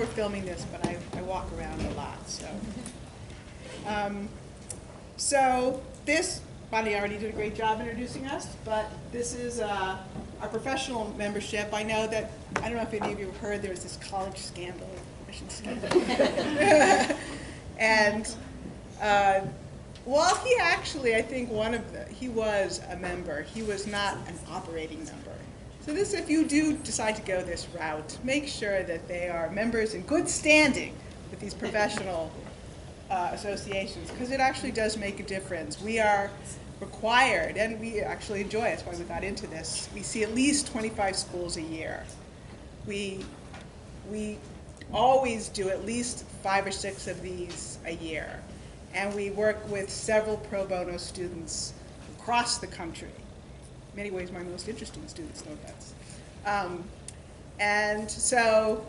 filming this, but I walk around a lot, so. So this, Bonnie already did a great job introducing us, but this is our professional membership. I know that, I don't know if any of you have heard, there was this college scandal, admission scandal. And well, he actually, I think he was a member. He was not an operating member. So this, if you do decide to go this route, make sure that they are members in good standing with these professional associations, because it actually does make a difference. We are required, and we actually enjoy it, that's why we got into this. We see at least 25 schools a year. We always do at least 5 or 6 of these a year. And we work with several pro bono students across the country. In many ways, my most interesting students, no offense. And so,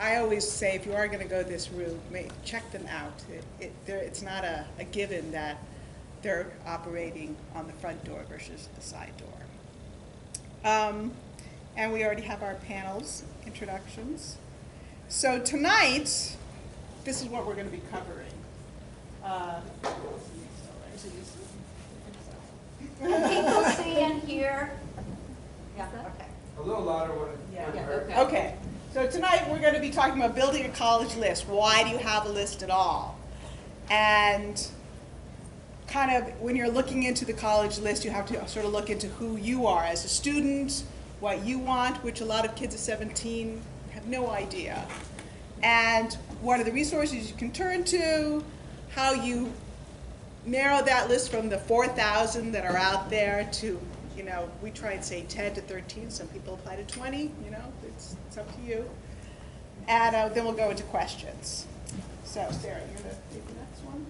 I always say, if you are going to go this route, check them out. It's not a given that they're operating on the front door versus the side door. And we already have our panels, introductions. So tonight, this is what we're going to be covering. Can people see and hear? Yeah, okay. A little louder when Yeah, Okay, so tonight we're going to be talking about building a college list. Why do you have a list at all? And kind of when you're looking into the college list, you have to sort of look into who you are as a student, what you want, which a lot of kids at 17 have no idea. And what are the resources you can turn to, how you narrow that list from the 4,000 that are out there to, we try and say 10 to 13. Some people apply to 20, it's up to you. And then we'll go into questions. So, Sarah, you're going to take the next one?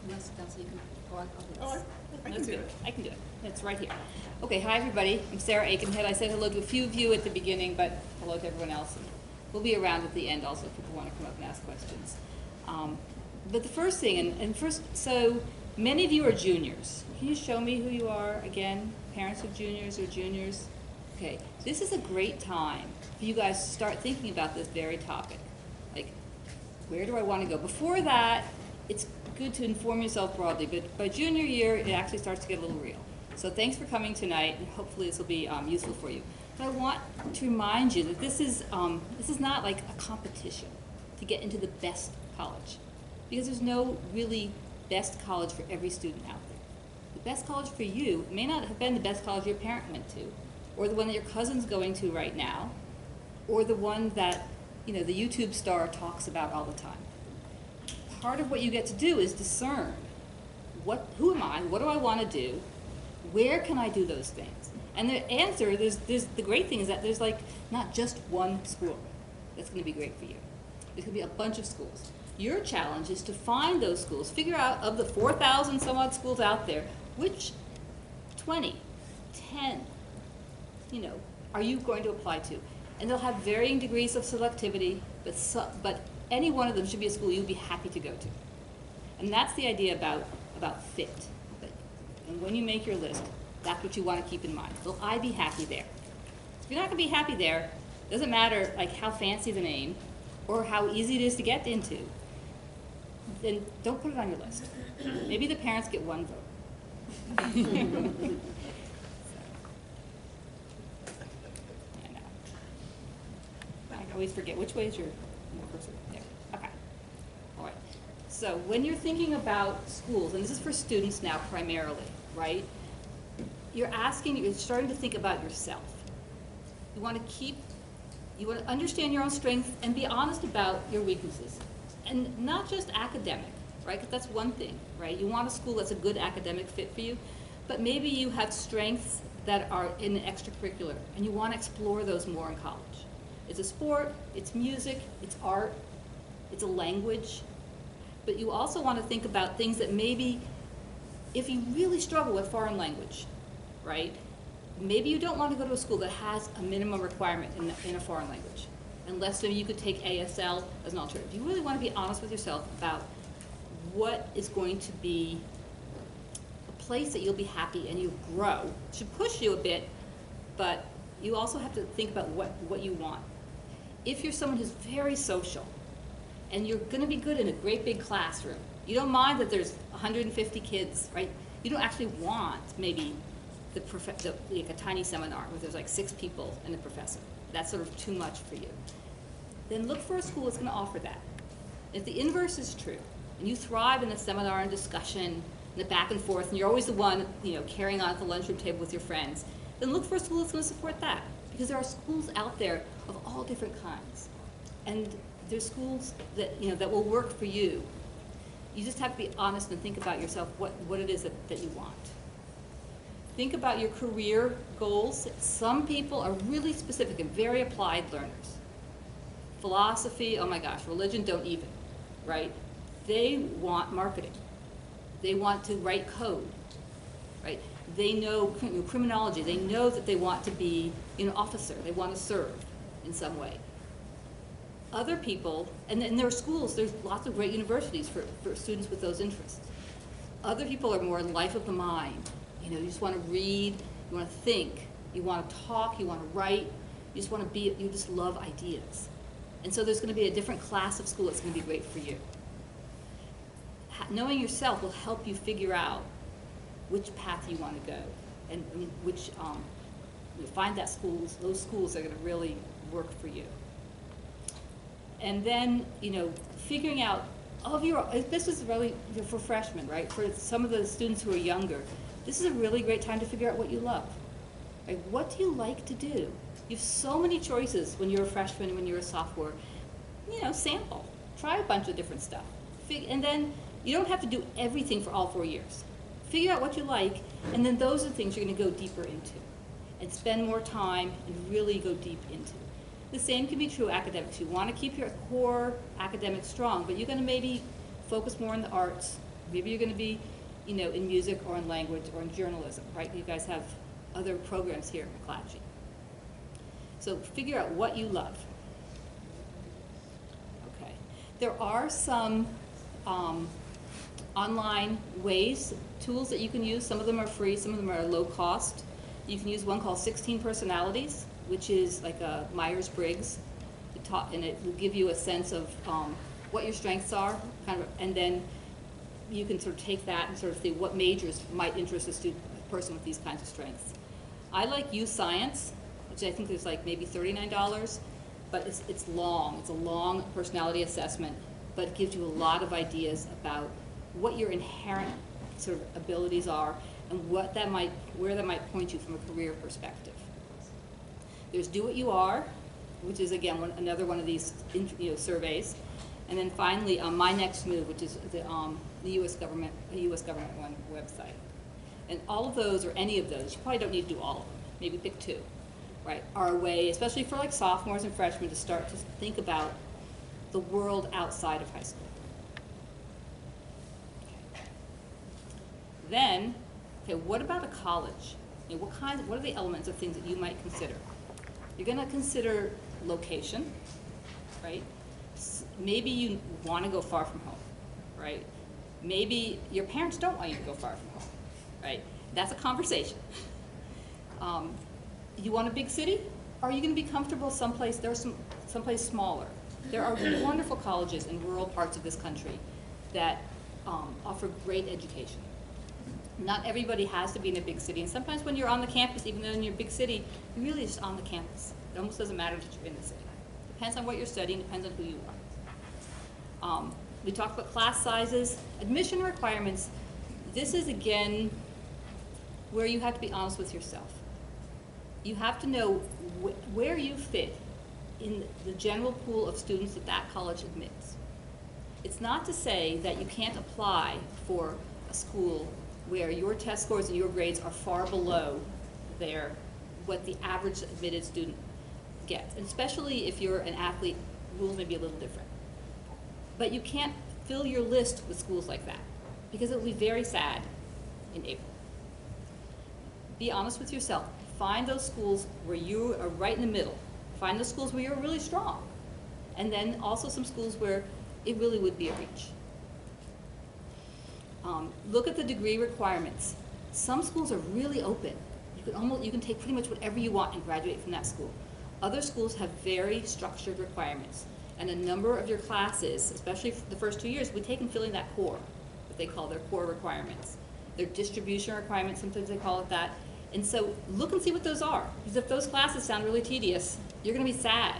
Unless you can go on. Oh, I can do it. I can do it. It's right here. Okay, hi everybody. I'm Sarah Aikenhead. I said hello to a few of you at the beginning, but hello to everyone else. And we'll be around at the end also if people want to come up and ask questions. But the first thing, and first, so many of you are juniors. Can you show me who you are again? Parents of juniors or juniors? Okay, this is a great time for you guys to start thinking about this very topic. Like, where do I want to go? Before that, it's good to inform yourself broadly, but by junior year, it actually starts to get a little real. So thanks for coming tonight, and hopefully this will be useful for you. But I want to remind you that this is not like a competition to get into the best college, because there's no really best college for every student out there. The best college for you may not have been the best college your parent went to, or the one that your cousin's going to right now, or the one that the YouTube star talks about all the time. Part of what you get to do is discern who am I, what do I want to do, where can I do those things? And the answer, the great thing is that there's like not just one school that's going to be great for you. There's going to be a bunch of schools. Your challenge is to find those schools, figure out of the 4,000 some odd schools out there, which 20, 10, are you going to apply to? And they'll have varying degrees of selectivity, but any one of them should be a school you'll be happy to go to. And that's the idea about fit. And when you make your list, that's what you want to keep in mind. Will I be happy there? If you're not going to be happy there, it doesn't matter like how fancy the name or how easy it is to get into, then don't put it on your list. Maybe the parents get one vote. I know. I always forget. Which way is your cursor? There. Okay. All right. So when you're thinking about schools, and this is for students now primarily, right? You're starting to think about yourself. You want to understand your own strengths and be honest about your weaknesses. And not just academic, right? Because that's one thing, right? You want a school that's a good academic fit for you, but maybe you have strengths that are in extracurricular, and you want to explore those more in college. It's a sport, it's music, it's art, it's a language, but you also want to think about things that maybe, if you really struggle with foreign language, right? Maybe you don't want to go to a school that has a minimum requirement in a foreign language, unless you could take ASL as an alternative. You really want to be honest with yourself about what is going to be a place that you'll be happy and you'll grow. It should push you a bit, but you also have to think about what you want. if you're someone who's very social, and you're gonna be good in a great big classroom, you don't mind that there's 150 kids, right? You don't actually want maybe like a tiny seminar where there's like 6 people and a professor. That's sort of too much for you. Then look for a school that's gonna offer that. If the inverse is true, and you thrive in the seminar and discussion, and the back and forth, and you're always the one, carrying on at the lunchroom table with your friends, then look for a school that's gonna support that. Because there are schools out there of all different kinds. And there's schools that, that will work for you. You just have to be honest and think about yourself, what it is that you want. Think about your career goals. Some people are really specific and very applied learners. Philosophy, oh my gosh, religion, don't even, right? They want marketing. They want to write code, right? They know criminology. They know that they want to be an officer. They want to serve in some way. Other people, and there are schools, there's lots of great universities for students with those interests. Other people are more life of the mind. You just want to read, you want to think, you want to talk, you want to write, you just want to be, you just love ideas. And so there's going to be a different class of school that's going to be great for you. Knowing yourself will help you figure out which path you want to go, and which, find those schools that are going to really work for you. And then, figuring out this is really for freshmen, right? For some of the students who are younger, this is a really great time to figure out what you love. Right? What do you like to do? You have so many choices when you're a freshman and when you're a sophomore. Sample. Try a bunch of different stuff. And then you don't have to do everything for all 4 years. Figure out what you like, and then those are the things you're going to go deeper into and spend more time and really go deep into. The same can be true academics. You want to keep your core academics strong, but you're going to maybe focus more on the arts. Maybe you're going to be, in music or in language or in journalism, right? You guys have other programs here at McClatchy. So figure out what you love. Okay. There are some online tools that you can use. Some of them are free, some of them are low cost. You can use one called 16 Personalities, which is like a Myers-Briggs, and it will give you a sense of what your strengths are, and then you can sort of take that and sort of see what majors might interest a person with these kinds of strengths. I like Use Science, which I think is like maybe $39, but it's long. It's a long personality assessment, but it gives you a lot of ideas about what your inherent sort of abilities are and where that might point you from a career perspective. There's Do What You Are, which is again another one of these surveys, and then finally My Next Move, which is the U.S. government one website. And all of those, or any of those, you probably don't need to do all of them. Maybe pick 2, right? Are a way, especially for like sophomores and freshmen, to start to think about the world outside of high school. Okay. Then, what about a college? What are the elements of things that you might consider? You're going to consider location, right? Maybe you want to go far from home, right? Maybe your parents don't want you to go far from home, right? That's a conversation. You want a big city? Or are you going to be comfortable someplace smaller? There are wonderful colleges in rural parts of this country that offer great education. Not everybody has to be in a big city, and sometimes when you're on the campus, even though in your big city, you're really just on the campus. It almost doesn't matter that you're in the city. Depends on what you're studying, depends on who you are. We talked about class sizes, admission requirements. This is, again, where you have to be honest with yourself. You have to know where you fit in the general pool of students that college admits. It's not to say that you can't apply for a school where your test scores and your grades are far below what the average admitted student gets. And especially if you're an athlete, rules may be a little different. But you can't fill your list with schools like that, because it will be very sad in April. Be honest with yourself. Find those schools where you are right in the middle. Find those schools where you're really strong. And then also some schools where it really would be a reach. Look at the degree requirements. Some schools are really open. You can take pretty much whatever you want and graduate from that school. Other schools have very structured requirements, and a number of your classes, especially for the first 2 years, we take in filling that core, what they call their core requirements. Their distribution requirements, sometimes they call it that. And so look and see what those are, because if those classes sound really tedious, you're gonna be sad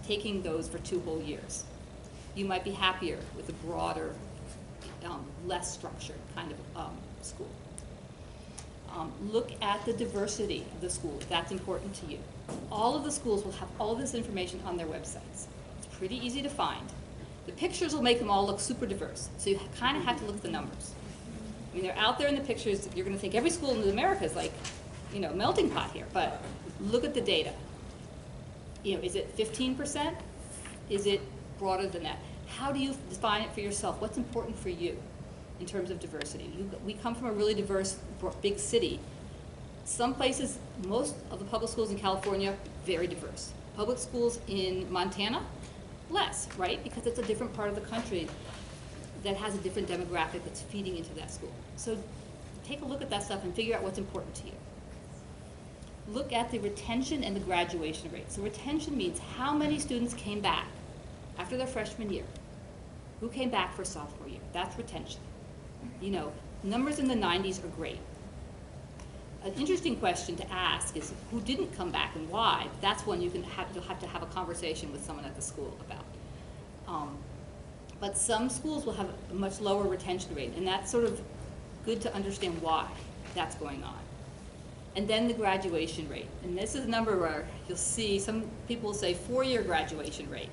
taking those for 2 whole years. You might be happier with a broader, less structured kind of school. Look at the diversity of the school, if that's important to you. All of the schools will have all this information on their websites. It's pretty easy to find. The pictures will make them all look super diverse, so you kind of have to look at the numbers. I mean, they're out there in the pictures. You're going to think every school in America is like, you know, a melting pot here, but look at the data. You know, is it 15%? Is it broader than that? How do you define it for yourself? What's important for you in terms of diversity? We come from a really diverse, big city. Some places, most of the public schools in California, very diverse. Public schools in Montana, less, right? Because it's a different part of the country that has a different demographic that's feeding into that school. So take a look at that stuff and figure out what's important to you. Look at the retention and the graduation rate. So retention means how many students came back after their freshman year. Who came back for sophomore year? That's retention. You know, numbers in the 90s are great. An interesting question to ask is who didn't come back and why. That's one you'll have to have a conversation with someone at the school about. But some schools will have a much lower retention rate, and that's sort of good to understand why that's going on. And then the graduation rate. And this is a number where you'll see some people will say 4-year graduation rate.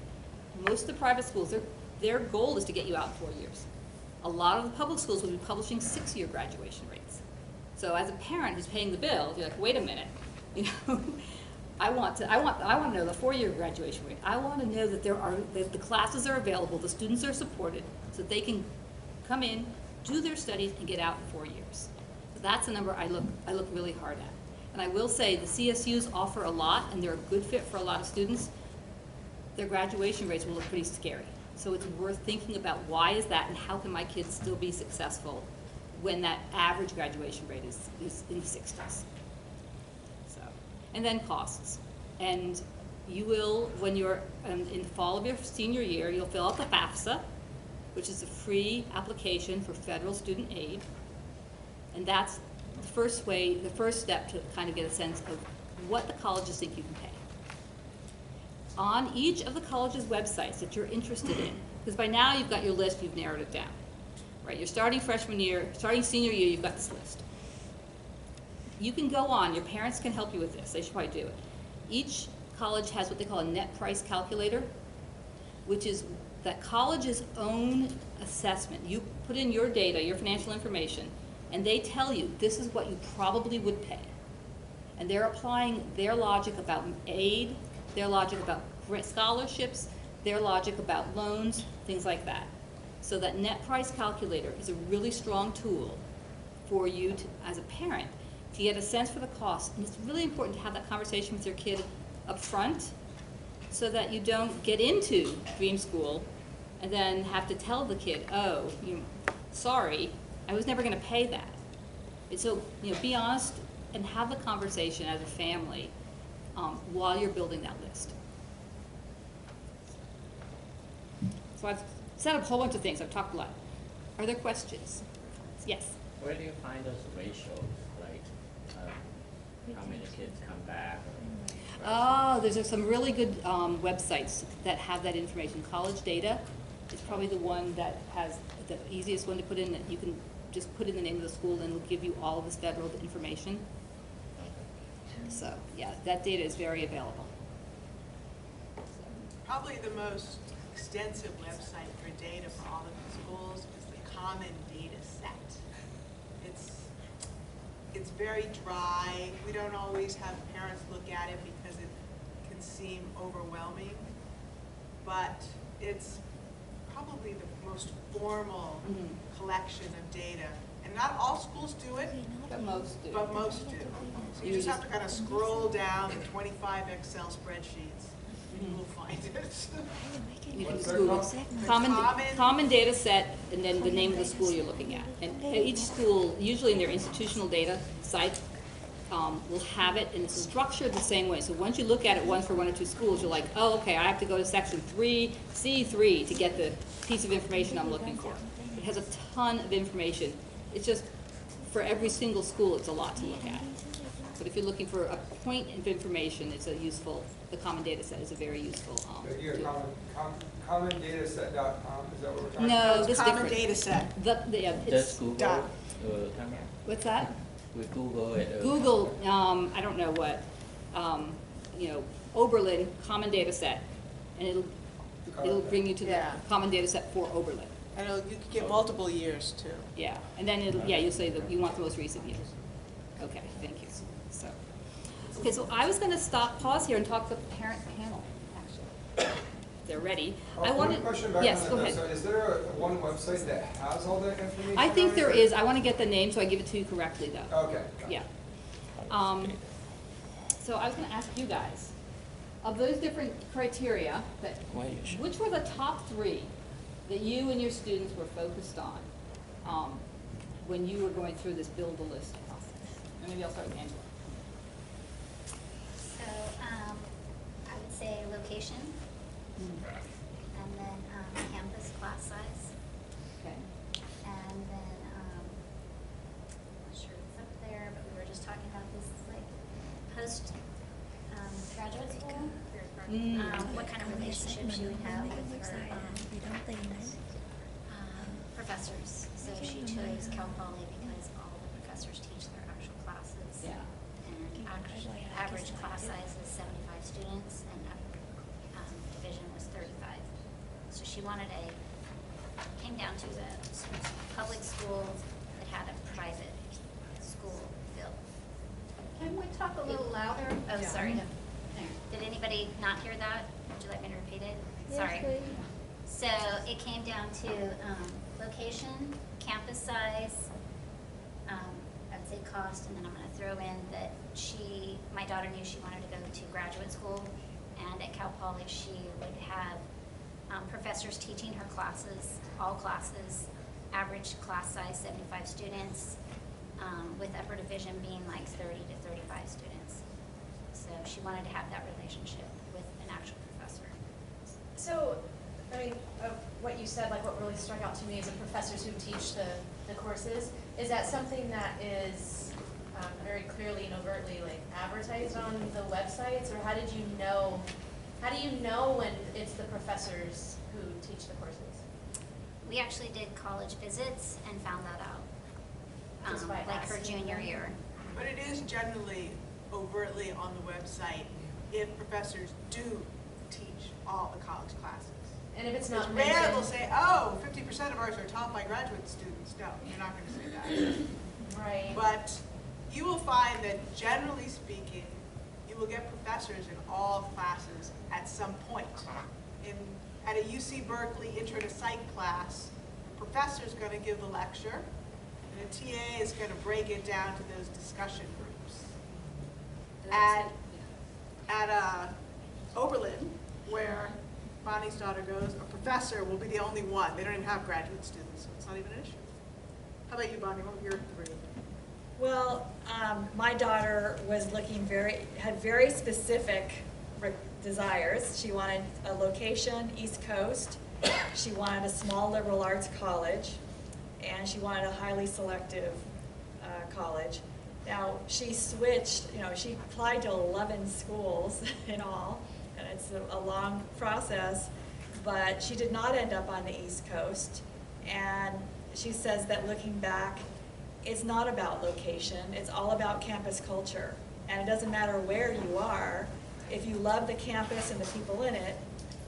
Most of the private schools, their goal is to get you out in 4 years. A lot of the public schools will be publishing 6-year graduation rates. So as a parent who's paying the bill, you're like, wait a minute, you know, I want to know the 4-year graduation rate. I want to know that that the classes are available, the students are supported, so they can come in, do their studies, and get out in 4 years. So that's a number I look really hard at. And I will say the CSUs offer a lot, and they're a good fit for a lot of students. Their graduation rates will look pretty scary. So it's worth thinking about why is that, and how can my kids still be successful when that average graduation rate is in the 60s. So, and then costs. And you will, when you're in the fall of your senior year, you'll fill out the FAFSA, which is a free application for federal student aid. And that's the first step to kind of get a sense of what the colleges think you can pay. On each of the college's websites that you're interested in, because by now you've got your list, you've narrowed it down. Right, you're starting freshman year, starting senior year, you've got this list. You can go on, your parents can help you with this, they should probably do it. Each college has what they call a net price calculator, which is that college's own assessment. You put in your data, your financial information, and they tell you this is what you probably would pay. And they're applying their logic about aid, their logic about scholarships, their logic about loans, things like that. So that net price calculator is a really strong tool for you to, as a parent, to get a sense for the cost. And it's really important to have that conversation with your kid up front so that you don't get into dream school and then have to tell the kid, oh, sorry, I was never going to pay that. And so, be honest and have the conversation as a family while you're building that list. So I've set up a whole bunch of things. I've talked a lot. Are there questions? Yes? Where do you find those ratios, like how many kids come back? Oh, there's some really good websites that have that information. College Data is probably the one that has the easiest one to put in, that you can just put in the name of the school and it'll give you all of this federal information. So, yeah, that data is very available. Probably the most extensive website for data for all of the schools is the Common Data Set. It's very dry. We don't always have parents look at it because it can seem overwhelming, but it's probably the most formal collection of data. And not all schools do it, But most do. but most do. So you just have to kind of scroll down the 25 Excel spreadsheets and you will find it. You can What's just that Google called? common data set, and then the name of the school you're looking at. And each school, usually in their institutional data site, will have it, and it's structured the same way. So once you look at it once for one or two schools, you're like, oh, okay, I have to go to section 3C3 to get the piece of information I'm looking for. It has a ton of information. It's just, for every single school, it's a lot to look at. But if you're looking for a point of information, it's a useful, the common data set is a very useful tool. commondataset.com, is that what we're talking No, about? It's this common different. data set. Yeah, Just it's, Google, done. Tamara? what's that? We Google it. Google, I don't know what, Oberlin Common Data Set, and it'll bring you to the Yeah. Common Data Set for Oberlin. I know you could get multiple years too. Yeah, and then you'll say that you want the most recent years. Okay, thank you. So I was gonna pause here and talk to the parent panel, actually. If they're ready. I wanted. One question back Yes, on go that. ahead. So is there one website that has all that information? I think on there it? is. I wanna get the name, so I give it to you correctly, though. Okay. Yeah. So I was gonna ask you guys, of those different criteria, which were the top 3 that you and your students were focused on when you were going through this build a list process? And maybe I'll start with Angela. So, I would say location, and then, campus class size, Okay. and then, I'm not sure it's up there, but we were just talking about this, like, post, graduate school. What kind of relationship she would have with her, professors. So she chose Cal Poly because all the professors teach their actual classes. Yeah. And average class size is 75 students, and division was 35. So she wanted came down to the public school that had a private school feel. Can we talk a little louder? Oh, sorry. Did anybody not hear that? Would you like me to repeat it? Sorry. So it came down to location, campus size, I'd say cost, and then I'm going to throw in that my daughter knew she wanted to go to graduate school, and at Cal Poly she would have professors teaching her classes, all classes, average class size 75 students, with upper division being like 30 to 35 students. So she wanted to have that relationship with an actual professor. So, I mean, of what you said, like what really struck out to me is the professors who teach the courses. Is that something that is very clearly and overtly like advertised on the websites, or how do you know when it's the professors who teach the courses? We actually did college visits and found that out, Just by like her asking junior them? year. But it is generally overtly on the website if professors do teach all the college classes. And if it's It's not rare mentioned, they'll say, oh, 50% of ours are taught by graduate students. No, you're not going to say that. right? But you will find that generally speaking, you will get professors in all classes at some point. At a UC Berkeley Intro to Psych class, the professor is going to give the lecture, and a TA is going to break it down to those discussion groups. At Oberlin, where Bonnie's daughter goes, a professor will be the only one. They don't even have graduate students, so it's not even an issue. How about you, Bonnie? What were your 3? Well, my daughter was had very specific desires. She wanted a location, East Coast. She wanted a small liberal arts college, and she wanted a highly selective college. Now, she switched, she applied to 11 schools in all, and it's a long process, but she did not end up on the East Coast. And she says that looking back, it's not about location, it's all about campus culture. And it doesn't matter where you are, if you love the campus and the people in it,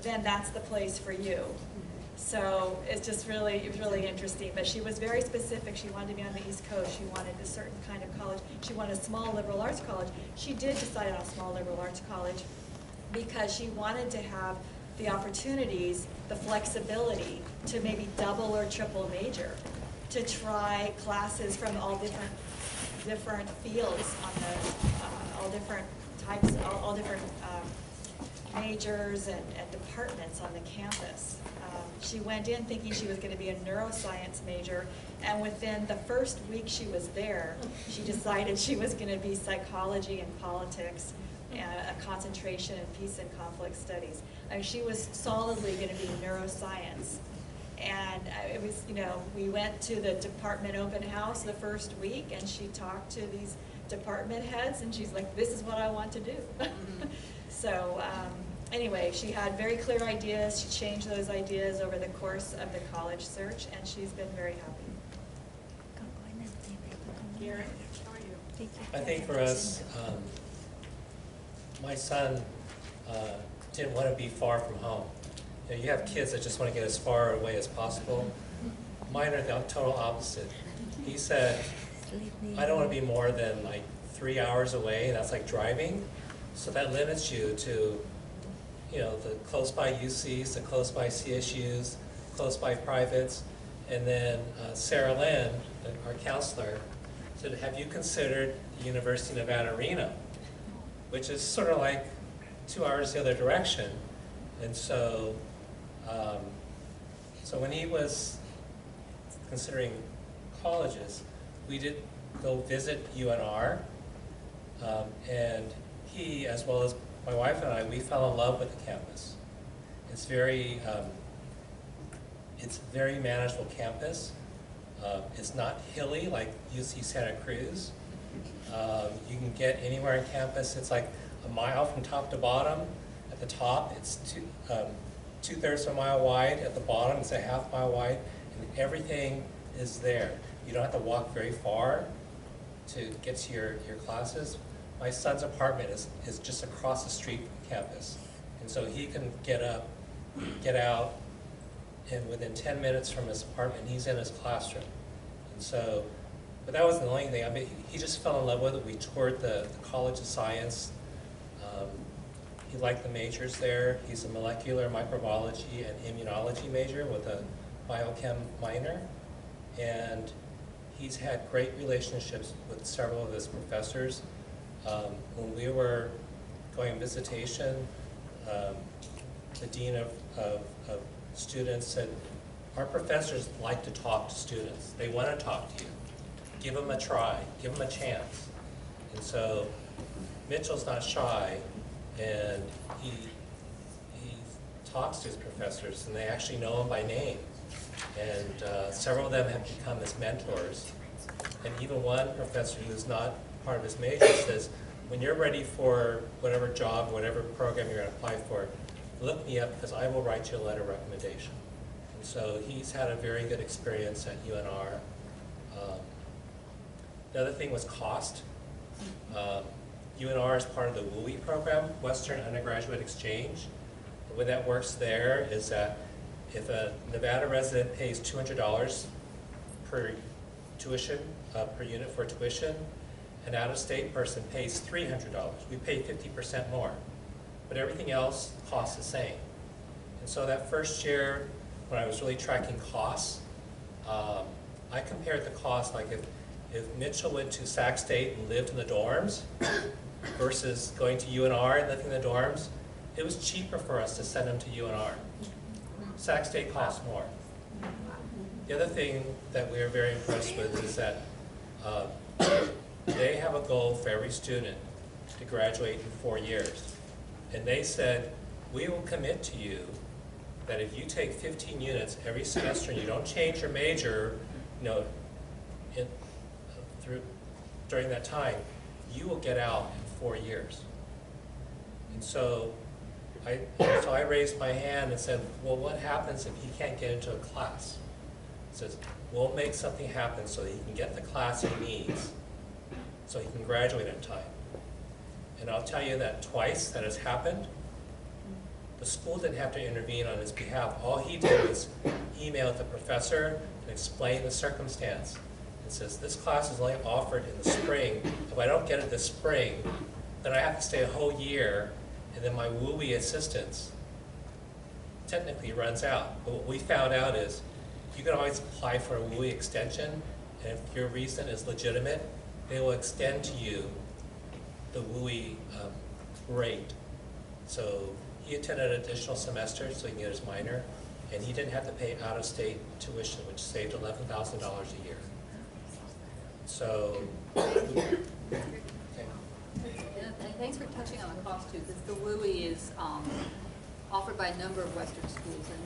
then that's the place for you. So it was really interesting. But she was very specific. She wanted to be on the East Coast. She wanted a certain kind of college. She wanted a small liberal arts college. She did decide on a small liberal arts college because she wanted to have the opportunities, the flexibility to maybe double or triple major, to try classes from all different fields on the all different types, all different majors and departments on the campus. She went in thinking she was going to be a neuroscience major, and within the first week she was there, she decided she was going to be psychology and politics, a concentration in peace and conflict studies. I mean, she was solidly going to be neuroscience. And it was, you know, we went to the department open house the first week, and she talked to these department heads, and she's like, this is what I want to do. So anyway, she had very clear ideas. She changed those ideas over the course of the college search, and she's been very happy. Gary, how are you? I think for us, my son didn't want to be far from home. You know, you have kids that just want to get as far away as possible. Mine are the total opposite. He said, I don't want to be more than like 3 hours away, and that's like driving. So that limits you to, you know, the close by UCs, the close by CSUs, close by privates. And then Sarah Lynn, our counselor, said, have you considered the University of Nevada, Reno, which is sort of like 2 hours the other direction. And so, so when he was considering colleges, we did go visit UNR, and he, as well as my wife and I, we fell in love with the campus. It's very manageable campus. It's not hilly like UC Santa Cruz. You can get anywhere on campus. It's like a mile from top to bottom. At the top, it's two-thirds of a mile wide. At the bottom, it's a half mile wide, and everything is there. You don't have to walk very far to get to your classes. My son's apartment is just across the street from campus, and so he can get out, and within 10 minutes from his apartment, he's in his classroom. And so, but that wasn't the only thing. I mean, he just fell in love with it. We toured the College of Science. He liked the majors there. He's a molecular microbiology and immunology major with a biochem minor. And he's had great relationships with several of his professors. When we were going visitation, the dean of students said, our professors like to talk to students. They want to talk to you. Give them a try. Give them a chance. And so Mitchell's not shy, and he talks to his professors, and they actually know him by name. And several of them have become his mentors. And even one professor who's not part of his major says, when you're ready for whatever job, whatever program you're going to apply for, look me up because I will write you a letter of recommendation. And so he's had a very good experience at UNR. The other thing was cost. UNR is part of the WUI program, Western Undergraduate Exchange. The way that works there is that if a Nevada resident pays $200 per tuition, per unit for tuition, an out-of-state person pays $300. We pay 50% more, but everything else costs the same. And so that first year, when I was really tracking costs, I compared the cost, like if Mitchell went to Sac State and lived in the dorms versus going to UNR and living in the dorms, it was cheaper for us to send him to UNR. Sac State costs more. The other thing that we are very impressed with is that they have a goal for every student to graduate in 4 years. And they said, we will commit to you that if you take 15 units every semester and you don't change your major, you know, during that time, you will get out in 4 years. And so I raised my hand and said, well, what happens if he can't get into a class? He says, we'll make something happen so that he can get the class he needs so he can graduate in time. And I'll tell you that twice that has happened. The school didn't have to intervene on his behalf. All he did was email the professor and explain the circumstance. It says, this class is only offered in the spring. If I don't get it this spring, then I have to stay a whole year, and then my WUI assistance technically runs out. But what we found out is you can always apply for a WUI extension, and if your reason is legitimate, they will extend to you the WUI rate. So he attended an additional semester so he can get his minor, and he didn't have to pay out-of-state tuition, which saved $11,000 a year. So, okay. And thanks for touching on the cost too, because the WUI is offered by a number of Western schools, and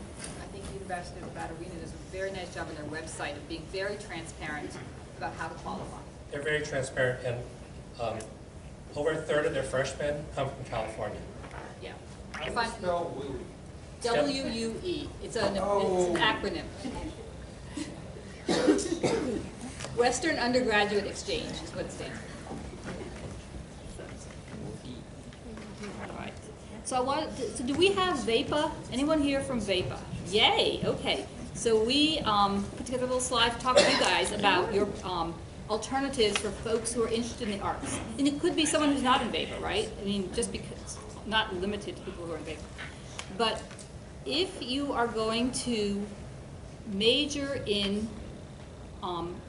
I think the University of Nevada-Reno does a very nice job on their website of being very transparent about how to qualify. They're very transparent, and over a third of their freshmen come from California. Yeah. How do you Fine. spell Woo? WUE. It's an acronym. Western Undergraduate Exchange is what it stands for. All right. So do we have VEPA? Anyone here from VEPA? Yay, okay. So we put together a little slide to talk to you guys about your alternatives for folks who are interested in the arts. And it could be someone who's not in VEPA, right? I mean, just because, not limited to people who are in VEPA. But if you are going to major in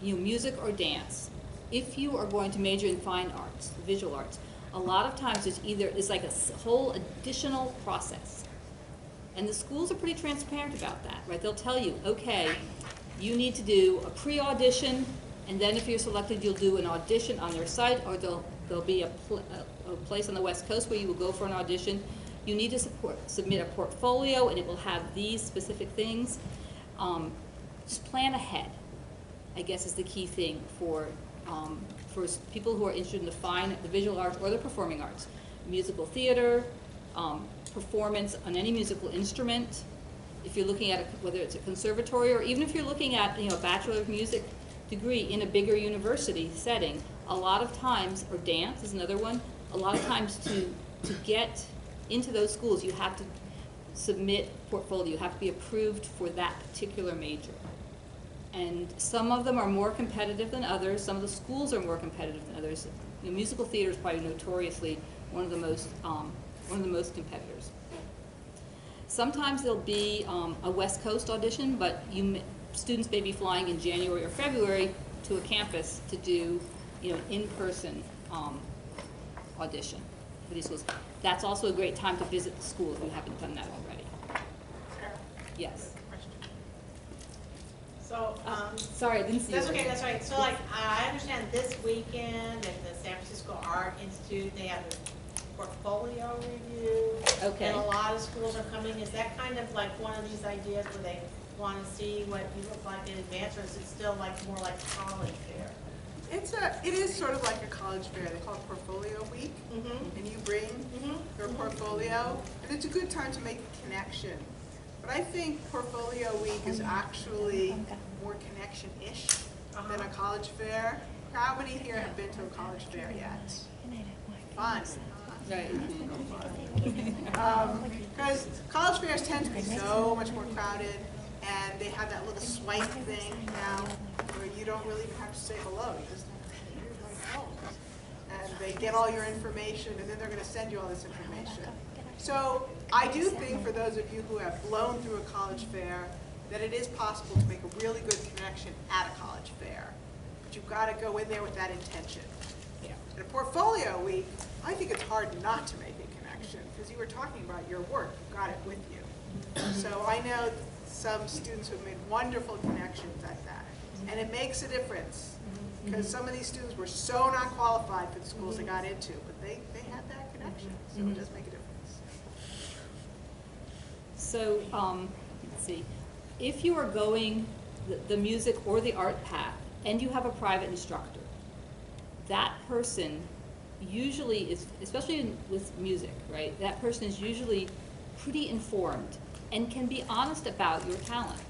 music or dance, if you are going to major in fine arts, visual arts, a lot of times it's like a whole additional process. And the schools are pretty transparent about that, right? They'll tell you, okay, you need to do a pre-audition, and then if you're selected, you'll do an audition on their site, or there'll be a place on the West Coast where you will go for an audition. You need to submit a portfolio, and it will have these specific things. Just plan ahead, I guess, is the key thing for people who are interested in the visual arts or the performing arts. Musical theater, performance on any musical instrument. If you're looking at whether it's a conservatory, or even if you're looking at a Bachelor of Music degree in a bigger university setting, a lot of times, or dance is another one, a lot of times to get into those schools, you have to submit portfolio. You have to be approved for that particular major. And some of them are more competitive than others. Some of the schools are more competitive than others. Musical theater is probably notoriously one of the most competitors. Sometimes there'll be a West Coast audition, but students may be flying in January or February to a campus to do in-person audition for these schools. That's also a great time to visit the school if you haven't done that already. Yes. So, sorry, I didn't see you. that's okay, that's right. So like, I understand this weekend at the San Francisco Art Institute, they have a portfolio review. Okay. And a lot of schools are coming. Is that kind of like one of these ideas where they want to see what you look like in advance, or is it still like more like college fair? It is sort of like a college fair. They call it Portfolio Week, and you bring your portfolio, and it's a good time to make a connection. But I think Portfolio Week is actually more connection-ish than a college fair. How many here have been to a college fair yet? Fun. Right. Because college fairs tend to be so much more crowded, and they have that little swipe thing now where you don't really even have to say hello. You just here's my phone. And they get all your information, and then they're going to send you all this information. So I do think for those of you who have blown through a college fair that it is possible to make a really good connection at a college fair. But you've got to go in there with that intention. At a Portfolio Week, I think it's hard not to make a connection because you were talking about your work. You've got it with you. So I know some students who have made wonderful connections at that. And it makes a difference because some of these students were so not qualified for the schools they got into, but they had that connection. So it does make a difference. So, let's see. If you are going the music or the art path and you have a private instructor, that person usually is, especially with music, right? That person is usually pretty informed and can be honest about your talent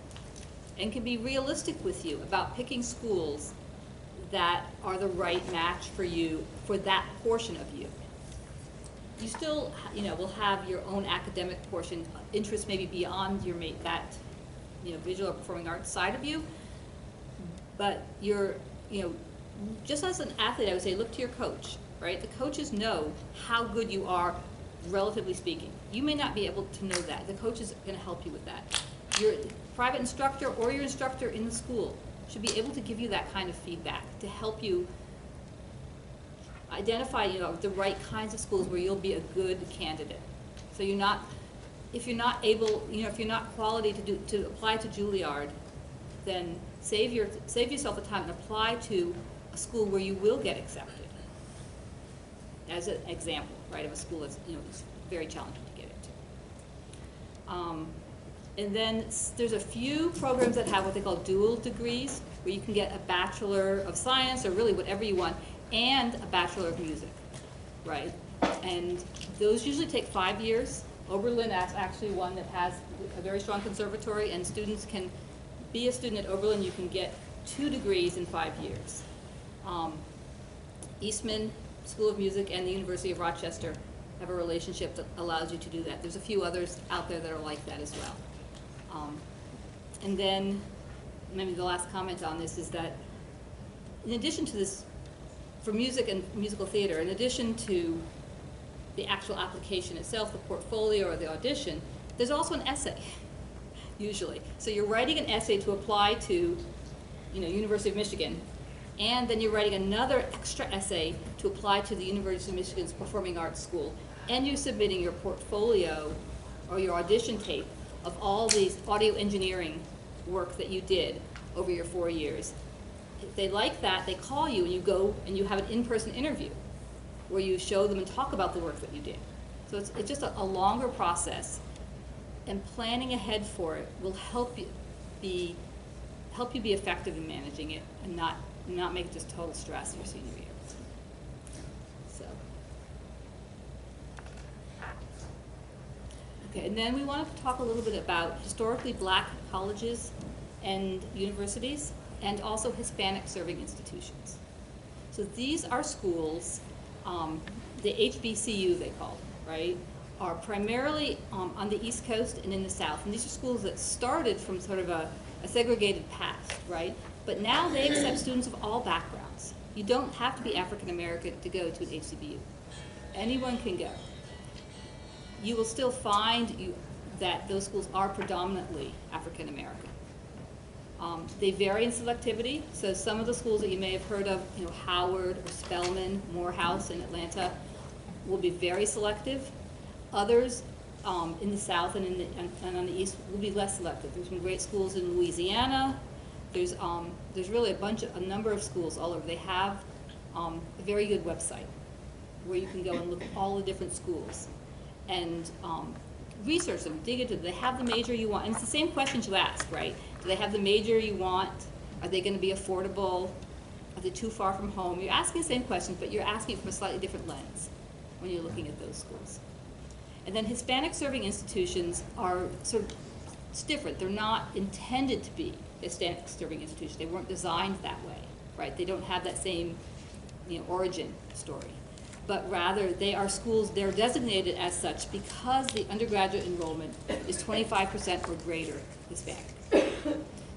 and can be realistic with you about picking schools that are the right match for you for that portion of you. You still, will have your own academic portion, interests maybe beyond your visual or performing arts side of you, but you're, just as an athlete, I would say look to your coach, right? The coaches know how good you are, relatively speaking. You may not be able to know that. The coach is going to help you with that. Your private instructor or your instructor in the school should be able to give you that kind of feedback to help you identify, the right kinds of schools where you'll be a good candidate. So you're not if you're not able, if you're not quality to apply to Juilliard, then save yourself the time and apply to a school where you will get accepted. As an example, right, of a school that's, it's very challenging to get into. And then there's a few programs that have what they call dual degrees, where you can get a Bachelor of Science, or really whatever you want, and a Bachelor of Music, right? And those usually take 5 years. Oberlin is actually one that has a very strong conservatory, and students can be a student at Oberlin. You can get 2 degrees in 5 years. Eastman School of Music and the University of Rochester have a relationship that allows you to do that. There's a few others out there that are like that as well. And then maybe the last comment on this is that in addition to this, for music and musical theater, in addition to the actual application itself, the portfolio or the audition, there's also an essay, usually. So you're writing an essay to apply to, University of Michigan, and then you're writing another extra essay to apply to the University of Michigan's Performing Arts School, and you're submitting your portfolio or your audition tape of all these audio engineering work that you did over your 4 years. If they like that, they call you and you go and you have an in-person interview where you show them and talk about the work that you did. So it's just a longer process, and planning ahead for it will help you be effective in managing it and not make it just total stress your senior year. So. Okay, and then we wanted to talk a little bit about historically black colleges and universities, and also Hispanic serving institutions. So these are schools, the HBCU they call them, right, are primarily on the East Coast and in the South. And these are schools that started from sort of a segregated past, right? But now they accept students of all backgrounds. You don't have to be African American to go to an HBCU. Anyone can go. You will still find that those schools are predominantly African American. They vary in selectivity. So some of the schools that you may have heard of, Howard or Spelman, Morehouse in Atlanta, will be very selective. Others in the South and on the East will be less selective. There's some great schools in Louisiana. There's really a number of schools all over. They have a very good website where you can go and look at all the different schools and research them, dig into them. Do they have the major you want? And it's the same questions you ask, right? Do they have the major you want? Are they going to be affordable? Are they too far from home? You're asking the same questions, but you're asking from a slightly different lens when you're looking at those schools. And then Hispanic serving institutions are it's different. They're not intended to be Hispanic serving institutions. They weren't designed that way, right? They don't have that same origin story. But rather, they are schools, they're designated as such because the undergraduate enrollment is 25% or greater Hispanic.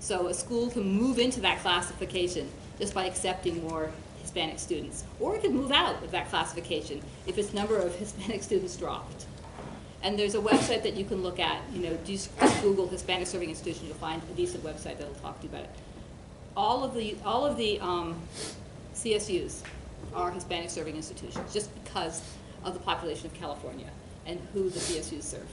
So a school can move into that classification just by accepting more Hispanic students. Or it can move out of that classification if its number of Hispanic students dropped. And there's a website that you can look at, just Google Hispanic serving institutions, you'll find a decent website that'll talk to you about it. All of the CSUs are Hispanic serving institutions just because of the population of California and who the CSUs serve.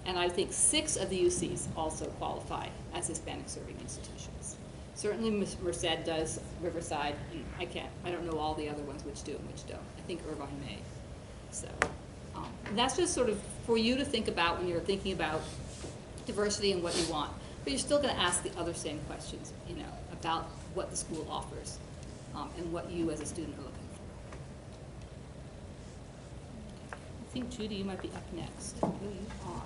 And I think 6 of the UCs also qualify as Hispanic serving institutions. Certainly Merced does, Riverside, and I don't know all the other ones which do and which don't. I think Irvine may. So and that's just sort of for you to think about when you're thinking about diversity and what you want. But you're still going to ask the other same questions, about what the school offers and what you as a student are looking for. I think, Judy, you might be up next. Oh, you are.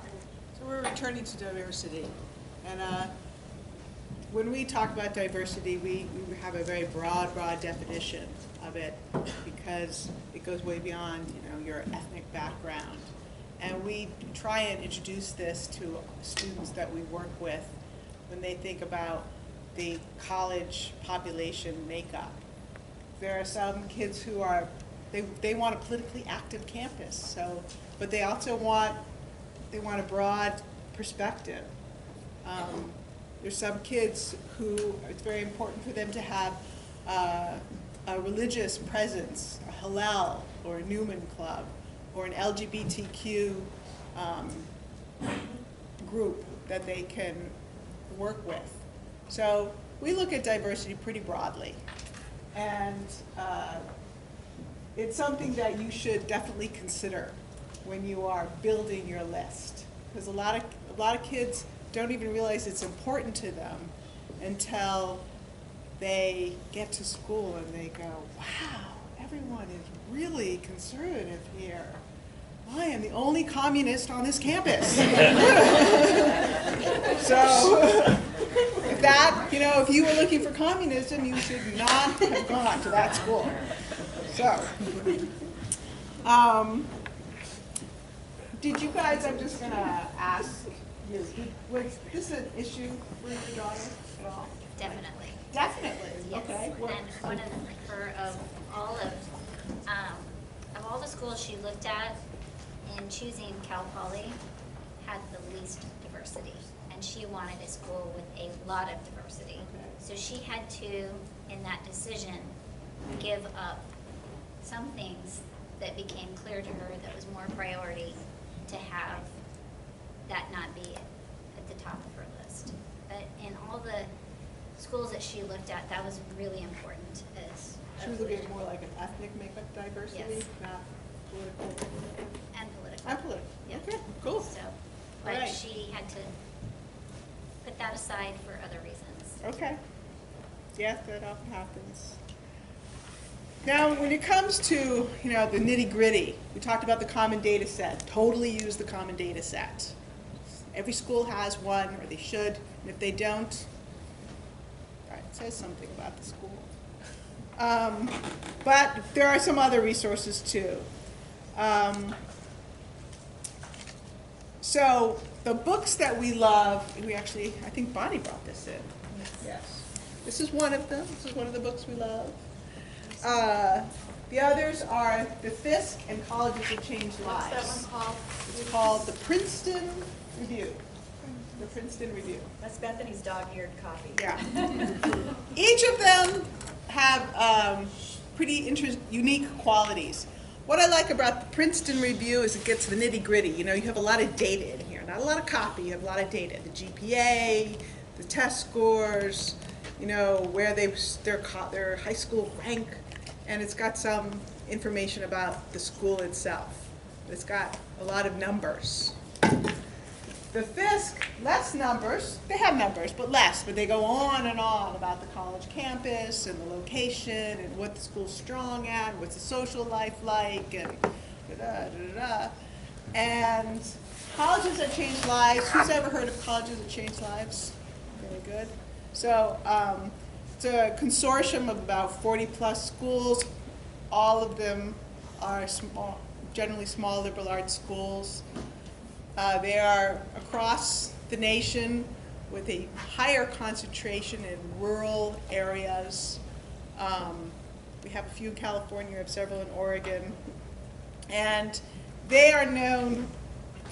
So we're returning to diversity. And when we talk about diversity, we have a very broad definition of it because it goes way beyond, your ethnic background. And we try and introduce this to students that we work with when they think about the college population makeup. There are some kids who they want a politically active campus, but they also want a broad perspective. There's some kids who it's very important for them to have a religious presence, a Hillel or a Newman Club, or an LGBTQ group that they can work with. So we look at diversity pretty broadly. And it's something that you should definitely consider when you are building your list. Because a lot of kids don't even realize it's important to them until they get to school and they go, wow, everyone is really conservative here. I am the only communist on this campus. So that, if you were looking for communism, you should not have gone to that school. So, did you guys, I'm just going to ask you, was this an issue for your daughter at all? Definitely. Definitely, Yes. okay. And one of all the schools she looked at in choosing Cal Poly had the least diversity. And she wanted a school with a lot of diversity. So she had to, in that decision, give up some things that became clear to her that was more priority to have that not be at the top of her list. But in all the schools that she looked at, that was really important as She was looking at more like an ethnic makeup diversity, Yes. not political. and political. And political. Yep. Okay, cool. So, but Right. she had to put that aside for other reasons. Okay. Yes, that often happens. Now, when it comes to, the nitty-gritty, we talked about the common data set. Totally use the common data set. Every school has one, or they should, and if they don't, it says something about the school. But there are some other resources too. So the books that we love, I think Bonnie brought this in. Yes. This is one of them. This is one of the books we love. The others are The Fisk and Colleges That Changed Lives. What's that one called? It's called The Princeton Review. The Princeton Review. That's Bethany's dog-eared copy. Yeah. Each of them have pretty unique qualities. What I like about the Princeton Review is it gets to the nitty-gritty. You have a lot of data in here. Not a lot of copy, you have a lot of data. The GPA, the test scores, where their high school rank, and it's got some information about the school itself. It's got a lot of numbers. The Fisk, less numbers. They have numbers, but less. But they go on and on about the college campus and the location and what the school's strong at, what's the social life like, and da-da-da-da-da. And Colleges That Change Lives. Who's ever heard of Colleges That Change Lives? Very good. So it's a consortium of about 40-plus schools. All of them are small, generally small liberal arts schools. They are across the nation with a higher concentration in rural areas. We have a few in California, we have several in Oregon. And they are known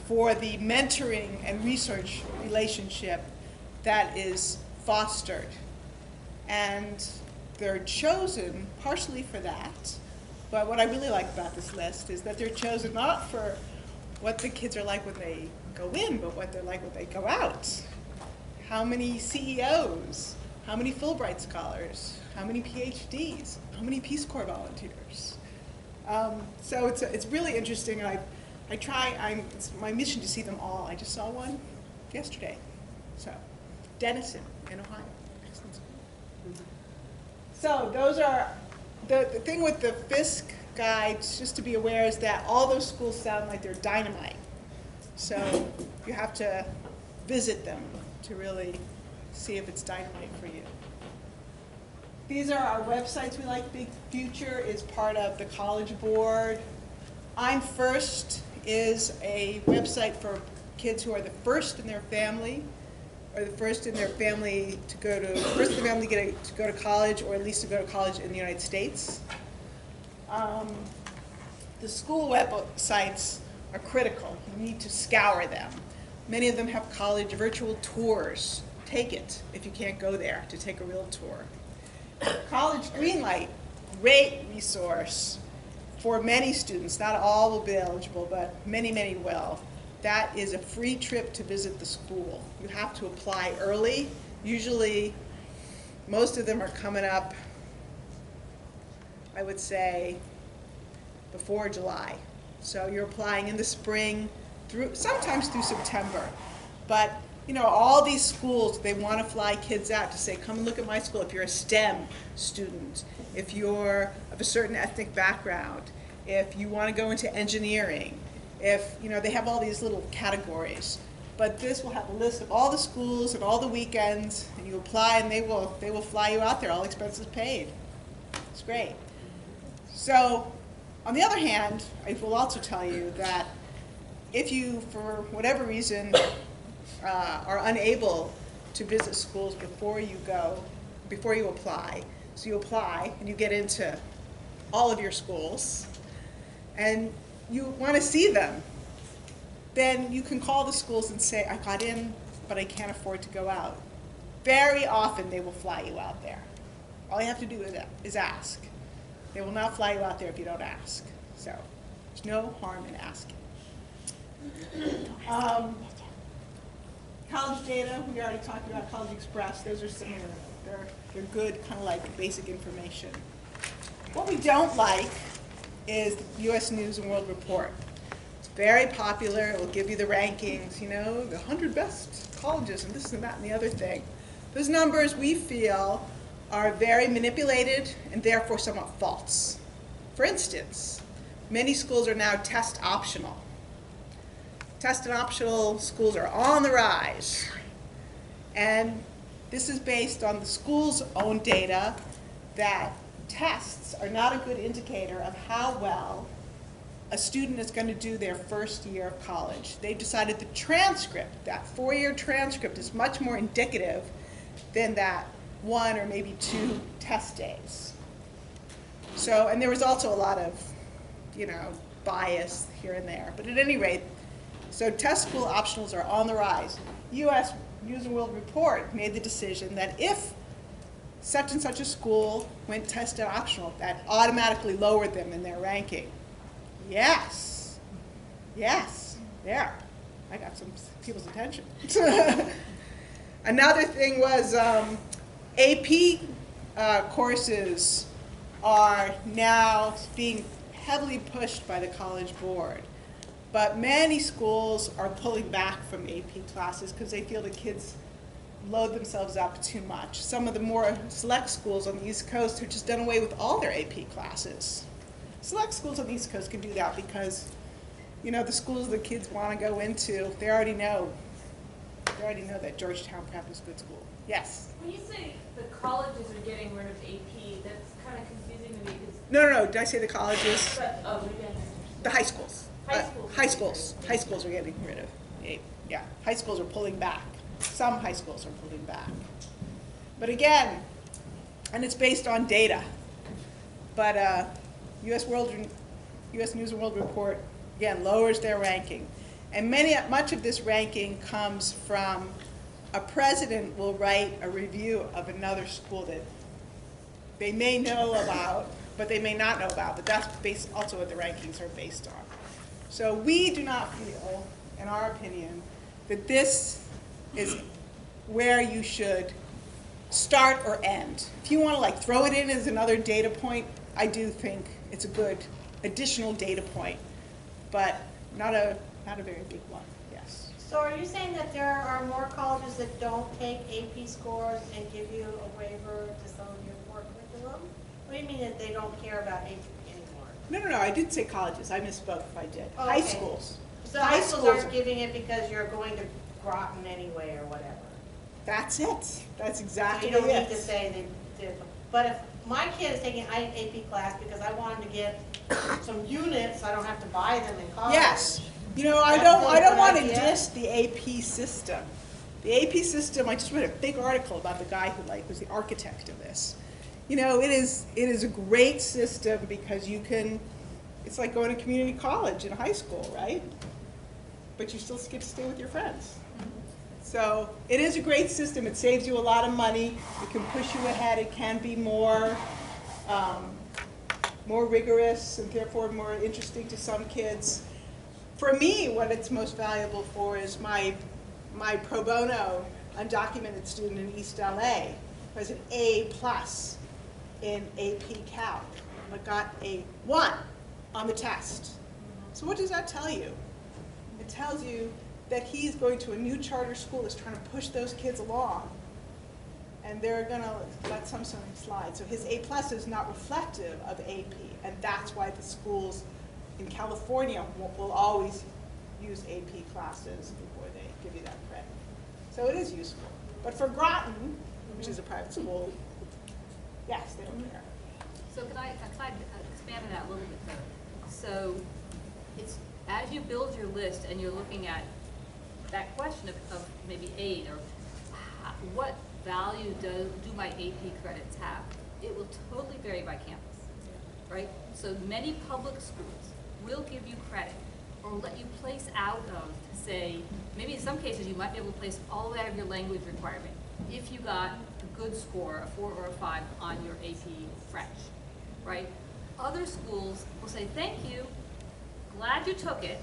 for the mentoring and research relationship that is fostered. And they're chosen partially for that. But what I really like about this list is that they're chosen not for what the kids are like when they go in, but what they're like when they go out. How many CEOs? How many Fulbright scholars? How many PhDs? How many Peace Corps volunteers? So it's really interesting. It's my mission to see them all. I just saw one yesterday. So, Denison in Ohio. Excellent school. So those are, the thing with the Fisk guides, just to be aware, is that all those schools sound like they're dynamite. So you have to visit them to really see if it's dynamite for you. These are our websites we like. Big Future is part of the College Board. I'm First is a website for kids who are the first in their family, or the first in their family to go to college, or at least to go to college in the United States. The school websites are critical. You need to scour them. Many of them have college virtual tours. Take it if you can't go there to take a real tour. College Greenlight, great resource for many students. Not all will be eligible, but many, many will. that is a free trip to visit the school. You have to apply early. Usually, most of them are coming up, I would say, before July. So you're applying in the spring, sometimes through September. But you know, all these schools, they want to fly kids out to say, come and look at my school if you're a STEM student, if you're of a certain ethnic background, if you want to go into engineering, if, you know, they have all these little categories. But this will have a list of all the schools and all the weekends, and you apply and they will fly you out there, all expenses paid. It's great. So, on the other hand, I will also tell you that if you, for whatever reason, are unable to visit schools before you apply, so you apply and you get into all of your schools, and you want to see them, then you can call the schools and say, I got in, but I can't afford to go out. Very often they will fly you out there. All you have to do is ask. They will not fly you out there if you don't ask. So there's no harm in asking. College data, we already talked about College Express. Those are similar. They're good, kind of like basic information. What we don't like is the U.S. News and World Report. It's very popular. It will give you the rankings, you know, the 100 best colleges and this and that and the other thing. Those numbers, we feel, are very manipulated and therefore somewhat false. For instance, many schools are now test optional. Test and optional schools are on the rise. And this is based on the school's own data that tests are not a good indicator of how well a student is going to do their first year of college. They've decided the transcript, that 4-year transcript, is much more indicative than that 1 or maybe 2 test days. So, and there was also a lot of, you know, bias here and there. But at any rate, so test school optionals are on the rise. U.S. News and World Report made the decision that if such and such a school went test and optional, that automatically lowered them in their ranking. Yes. Yes. There. I got some people's attention. Another thing was AP courses are now being heavily pushed by the College Board. But many schools are pulling back from AP classes because they feel the kids load themselves up too much. Some of the more select schools on the East Coast have just done away with all their AP classes. Select schools on the East Coast can do that because, you know, the schools the kids want to go into, they already know that Georgetown Prep is a good school. Yes? When you say the colleges are getting rid of AP, that's kind of confusing to me because... No, did I say the colleges? But, oh, maybe I The high schools. High schools. High schools are getting rid of AP. Yeah, high schools are pulling back. Some high schools are pulling back. But again, and it's based on data. But U.S. News and World Report, again, lowers their ranking. And much of this ranking comes from a president will write a review of another school that they may know about, but they may not know about. But that's also what the rankings are based on. So we do not feel, in our opinion, that this is where you should start or end. If you want to like throw it in as another data point, I do think it's a good additional data point, but not a very big one. Yes. So are you saying that there are more colleges that don't take AP scores and give you a waiver to some of your core curriculum? What do you mean that they don't care about AP anymore? No, I didn't say colleges. I misspoke if I did. Oh, High okay. schools. So high schools aren't giving it because you're going to Groton anyway or whatever? That's it. That's So exactly you don't it. need to say they did. But if my kid is taking AP class because I want him to get some units, so I don't have to buy them in college. Yes. You know, I That's don't a want to good idea. diss the AP system. The AP system, I just read a big article about the guy who was the architect of this. You know, it is a great system because you can, it's like going to community college in high school, right? But you still get to stay with your friends. So it is a great system. It saves you a lot of money. It can push you ahead. It can be more rigorous and therefore more interesting to some kids. For me, what it's most valuable for is my pro bono undocumented student in East LA who has an A+ in AP Calc, but got a 1 on the test. So what does that tell you? It tells you that he's going to a new charter school that's trying to push those kids along, and they're going to let something slide. So his A+ is not reflective of AP, and that's why the schools in California will always use AP classes before they give you that credit. So it is useful. But for Groton, which is a private school, yes, they don't care. So can I expand on that a little bit though? So it's, as you build your list and you're looking at that question of maybe aid or what value do my AP credits have, it will totally vary by campus, right? So many public schools will give you credit or let you place out of, say, maybe in some cases you might be able to place all the way out of your language requirement if you got a good score, a 4 or a 5 on your AP French, right? Other schools will say, thank you, glad you took it.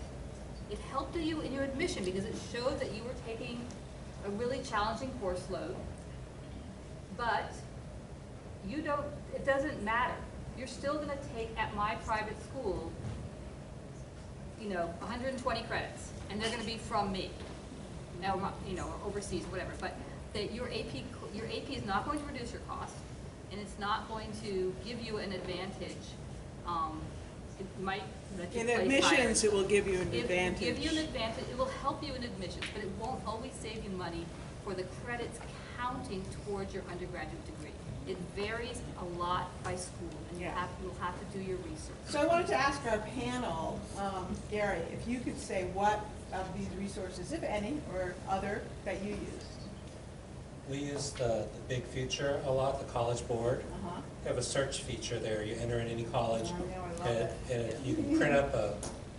It helped you in your admission because it showed that you were taking a really challenging course load, but you don't, it doesn't matter. You're still gonna take at my private school, you know, 120 credits, and they're gonna be from me, you know, or overseas, whatever, but that your AP is not going to reduce your cost, and it's not going to give you an advantage. It might let you In place admissions, higher. it will give you an advantage. It will give you an advantage, it will help you in admissions, but it won't always save you money for the credits counting towards your undergraduate degree. It varies a lot by school, and you'll have to do your research. So I wanted to ask our panel, Gary, if you could say what of these resources, if any, or other, that you used. We use the Big Future a lot, the College Board. Uh-huh. They have a search feature there. You enter in any college, I know, I love and you can print up a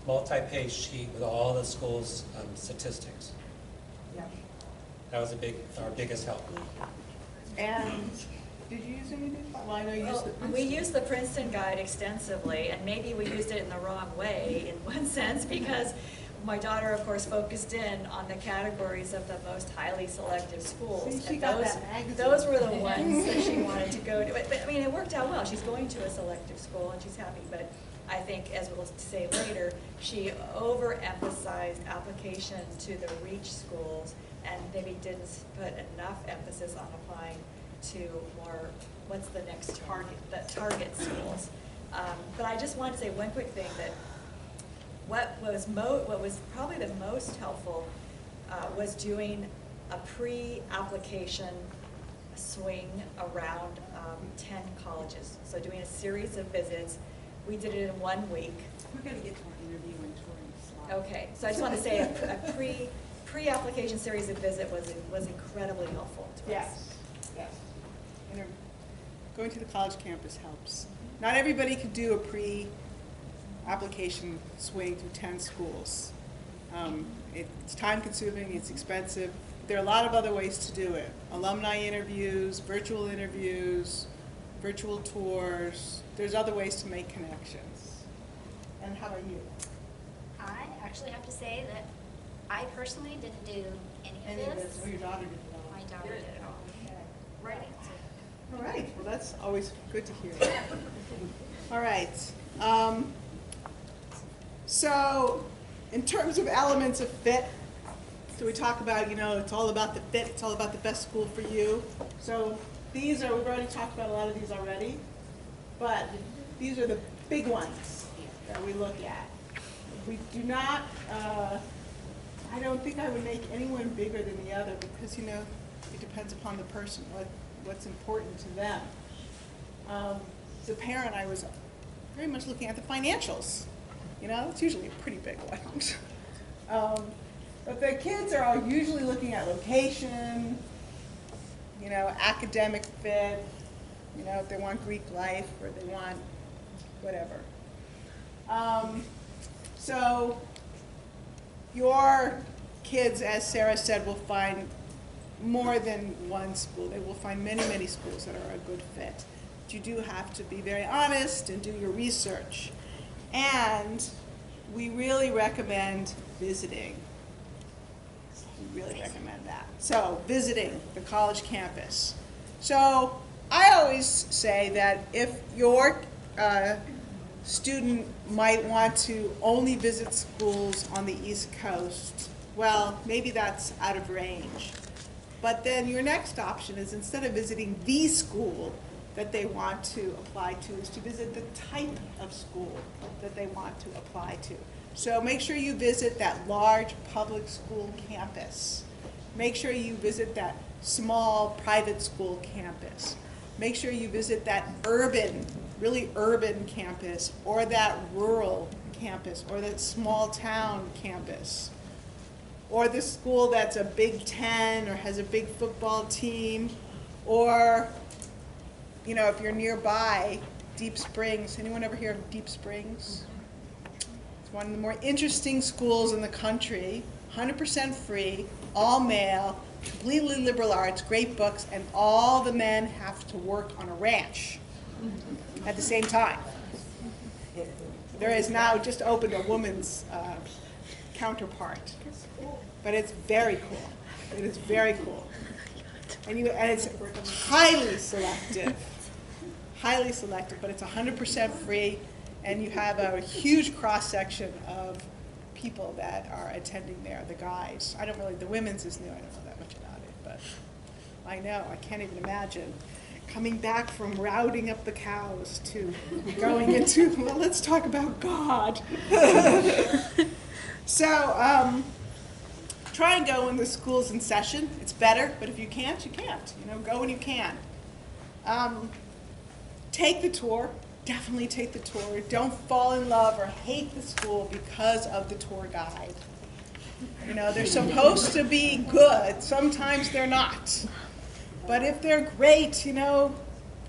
multi-page sheet with all the school's statistics. Yeah. That was our biggest help. And did you use any of these? Well, I know you used the We used the Princeton Guide extensively, and maybe we used it in the wrong way in one sense, because my daughter, of course, focused in on the categories of the most highly selective schools. See, she and got that magazine. those were the ones that she wanted to go to. But, I mean, it worked out well. She's going to a selective school, and she's happy. But I think, as we'll say later, she overemphasized application to the REACH schools and maybe didn't put enough emphasis on applying to more, what's the next target, the target schools. But I just wanted to say one quick thing, that what was probably the most helpful was doing a pre-application swing around 10 colleges. So doing a series of visits. We did it in 1 week. We're going to get to our interviewing touring slide. Okay, so I just want to say a pre-application series of visit was incredibly helpful to us. Yes, yes. Going to the college campus helps. Not everybody can do a pre-application swing through 10 schools. It's time consuming, it's expensive. There are a lot of other ways to do it. Alumni interviews, virtual tours. There's other ways to make connections. And how about you? I actually have to say that I personally didn't do any of this. Oh, your daughter did it all. My daughter did it all. Okay. Right answer. All right, well, that's always good to hear. All right. So, in terms of elements of fit, so we talk about, it's all about the fit, it's all about the best school for you. So we've already talked about a lot of these already, but these are the big ones that we look at. We do not, I don't think I would make anyone bigger than the other because, it depends upon the person, what's important to them. As a parent, I was very much looking at the financials. It's usually a pretty big one. But the kids are all usually looking at location, academic fit, if they want Greek life or they want whatever. So your kids, as Sarah said, will find more than one school. They will find many, many schools that are a good fit. But you do have to be very honest and do your research. And we really recommend visiting. We really recommend that. So, visiting the college campus. So, I always say that if your student might want to only visit schools on the East Coast, well, maybe that's out of range. But then your next option is, instead of visiting the school that they want to apply to, is to visit the type of school that they want to apply to. So make sure you visit that large public school campus. Make sure you visit that small private school campus. Make sure you visit that urban, really urban campus, or that rural campus, or that small town campus, or the school that's a Big Ten or has a big football team, or, you know, if you're nearby, Deep Springs. Anyone ever hear of Deep Springs? It's one of the more interesting schools in the country, 100% free, all male, completely liberal arts, great books, and all the men have to work on a ranch at the same time. There is now just opened a woman's counterpart, but it's very cool. It is very cool, and it's highly selective, but it's 100% free, and you have a huge cross section of people that are attending there. The guys, the women's is new. I don't know that much about it, but I know. I can't even imagine coming back from rounding up the cows to going into, well, let's talk about God. So try and go when the school's in session. It's better, but if you can't, you can't. You know, go when you can. Take the tour. Definitely take the tour. Don't fall in love or hate the school because of the tour guide. You know, they're supposed to be good. Sometimes they're not. But if they're great, you know,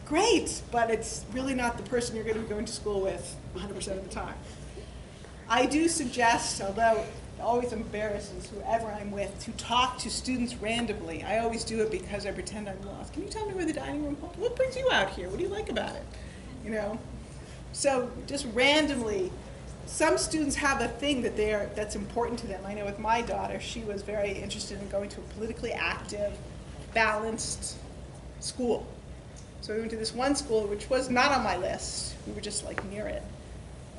great. But it's really not the person you're going to be going to school with 100% of the time. I do suggest, although it always embarrasses whoever I'm with, to talk to students randomly. I always do it because I pretend I'm lost. Can you tell me where the dining room is? What brings you out here? What do you like about it? You know? So just randomly, some students have a thing that's important to them. I know with my daughter, she was very interested in going to a politically active, balanced school. So we went to this one school which was not on my list. We were just like near it,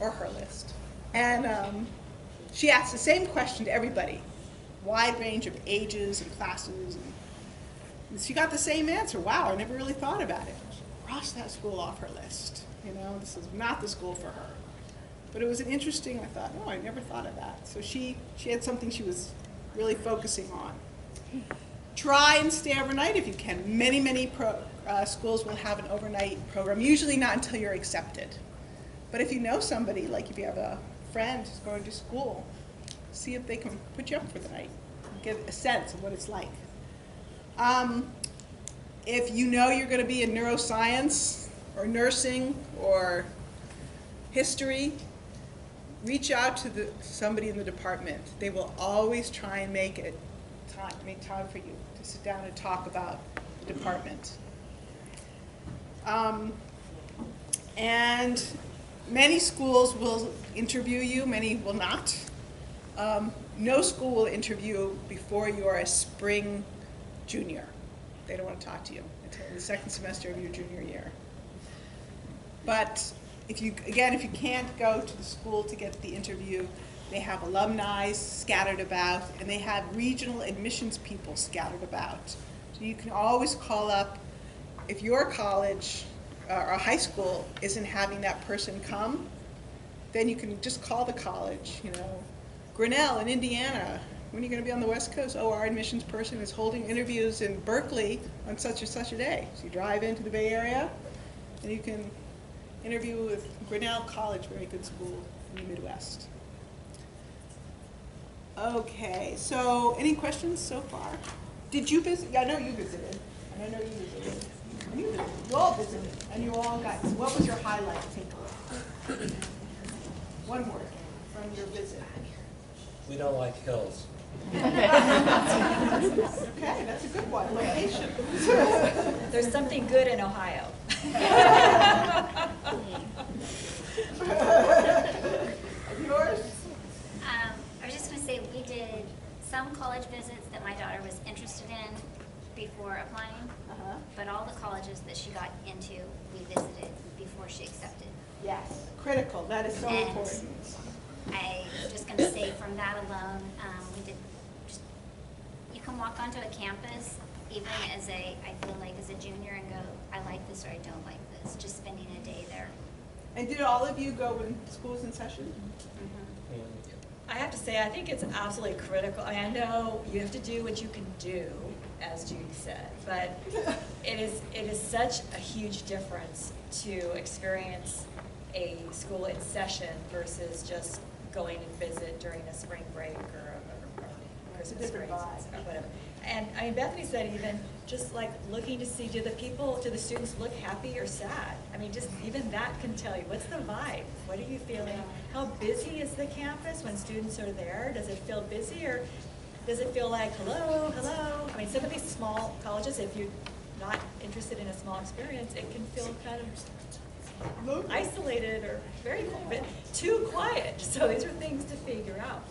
or her list. And she asked the same question to everybody, wide range of ages and classes. And she got the same answer. Wow, I never really thought about it. She crossed that school off her list. You know, this is not the school for her. But it was an interesting, I thought, oh, I never thought of that. So she had something she was really focusing on. Try and stay overnight if you can. Many schools will have an overnight program, usually not until you're accepted. But if you know somebody, like if you have a friend who's going to school, see if they can put you up for the night. Get a sense of what it's like. If you know you're going to be in neuroscience or nursing or history, reach out to somebody in the department. They will always try and make time for you to sit down and talk about the department. And many schools will interview you, many will not. No school will interview before you're a spring junior. They don't want to talk to you until the second semester of your junior year. But if you can't go to the school to get the interview, they have alumni scattered about, and they have regional admissions people scattered about. So you can always call up, if your college or high school isn't having that person come, then you can just call the college, you know. Grinnell in Indiana, when are you going to be on the West Coast? Oh, our admissions person is holding interviews in Berkeley on such and such a day. So you drive into the Bay Area, and you can interview with Grinnell College, very good school in the Midwest. Okay, so any questions so far? Did you visit? I know you visited. And I know you visited. And you all visited, and you all got. What was your highlight takeaway? One word from your visit. We don't like hills. Okay, that's a good one. Location. There's something good in Ohio. Yours? some college visits that my daughter was interested in before applying, but all the colleges that she got into, we visited before she accepted. Yes, critical, that is so And important. I'm just gonna say from that alone, we did, just, you can walk onto a campus, even as a, I feel like as a junior and go, I like this or I don't like this, just spending a day there. And did all of you go when school's in session? I have to say, I think it's absolutely critical. I know you have to do what you can do, as Judy said, but it is such a huge difference to experience a school in session versus just going and visit during a spring break or a Christmas break or whatever. And I mean, Bethany said even just like looking to see, do the students look happy or sad? I mean, just even that can tell you, what's the vibe? What are you feeling? How busy is the campus when students are there? Does it feel busy or does it feel like, hello, hello? I mean, some of these small colleges, if you're not interested in a small experience, it can feel kind of isolated or very bit too quiet. So these are things to figure out.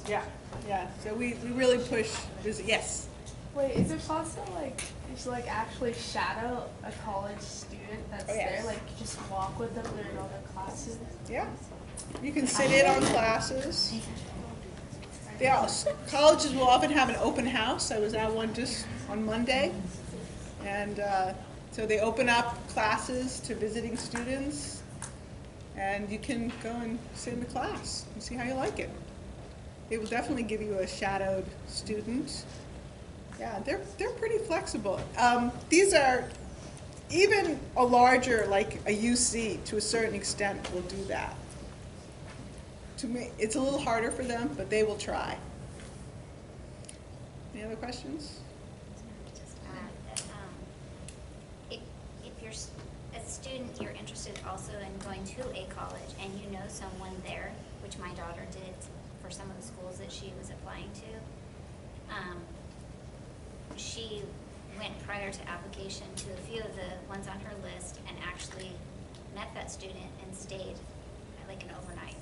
Yeah, yeah, so we really push, yes. Wait, is it possible, like, to like actually shadow a college student that's Oh, yes. there, like just walk with them during all their classes? Yeah, you can sit in on classes. Yeah, colleges will often have an open house. I was at one just on Monday. And so they open up classes to visiting students. And you can go and sit in the class and see how you like it. It will definitely give you a shadowed student. Yeah, they're pretty flexible. These are, even a larger, like a UC, to a certain extent, will do that. To me, it's a little harder for them, but they will try. Any other questions? Just add that, if you're, as a student, you're interested also in going to a college and you know someone there, which my daughter did for some of the schools that she was applying to, she went prior to application to a few of the ones on her list and actually met that student and stayed like an overnight.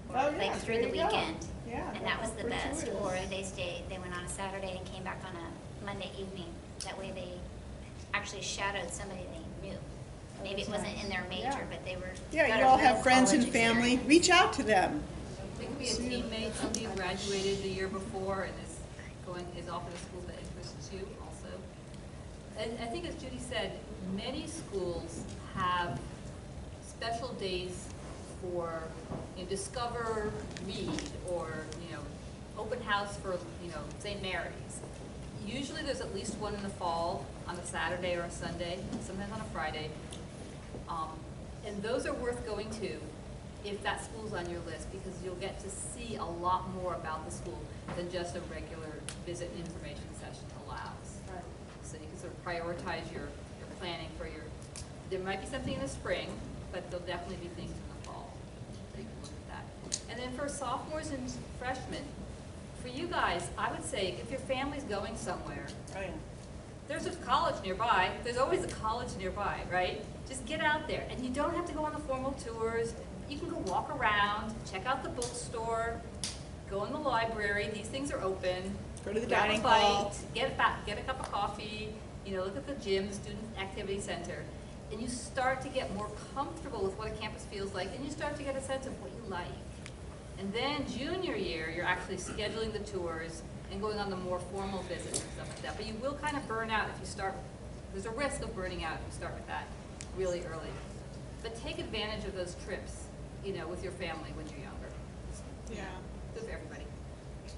Or Oh, yeah, like through there the you go. weekend. Yeah, And that was the best. gratuitous. Or they went on a Saturday and came back on a Monday evening. That way they actually shadowed somebody they knew. Maybe it wasn't in their major, Yeah. but they were. Yeah, got you a all real have friends and college family. experience. Reach out to them. It could be a teammate, somebody who graduated the year before and is off in a school that interests you also. And I think as Judy said, many schools have special days for, discover, read, or, open house for, St. Mary's. Usually there's at least one in the fall on a Saturday or a Sunday, sometimes on a Friday. And those are worth going to if that school's on your list, because you'll get to see a lot more about the school than just a regular visit and information session allows. Right. So you can sort of prioritize your planning for there might be something in the spring, but there'll definitely be things in the fall. So you can look at that. And then for sophomores and freshmen, for you guys, I would say if your family's going somewhere, Oh, yeah. there's a college nearby. There's always a college nearby, right? Just get out there. And you don't have to go on the formal tours. You can go walk around, check out the bookstore, go in the library. These things are open. Go to the Grab a dining bite, hall. get a cup of coffee, look at the gym, student activity center. And you start to get more comfortable with what a campus feels like, and you start to get a sense of what you like. And then junior year, you're actually scheduling the tours and going on the more formal visits and stuff like that. But you will kind of burn out if you start, there's a risk of burning out if you start with that really early. But take advantage of those trips, with your family when you're younger. Yeah. Good for everybody.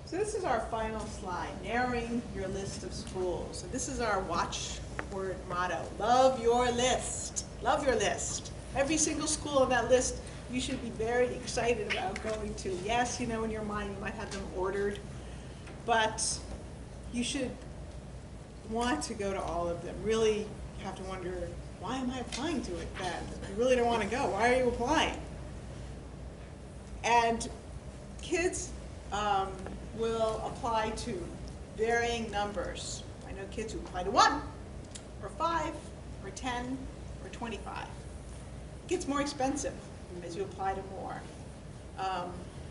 So this is our final slide, narrowing your list of schools. So this is our watchword motto, love your list. Love your list. Every single school on that list you should be very excited about going to. Yes, in your mind you might have them ordered, but you should want to go to all of them. Really, you have to wonder, why am I applying to it then? You really don't want to go. Why are you applying? And kids will apply to varying numbers. I know kids who apply to 1, or 5, or 10, or 25. It gets more expensive as you apply to more.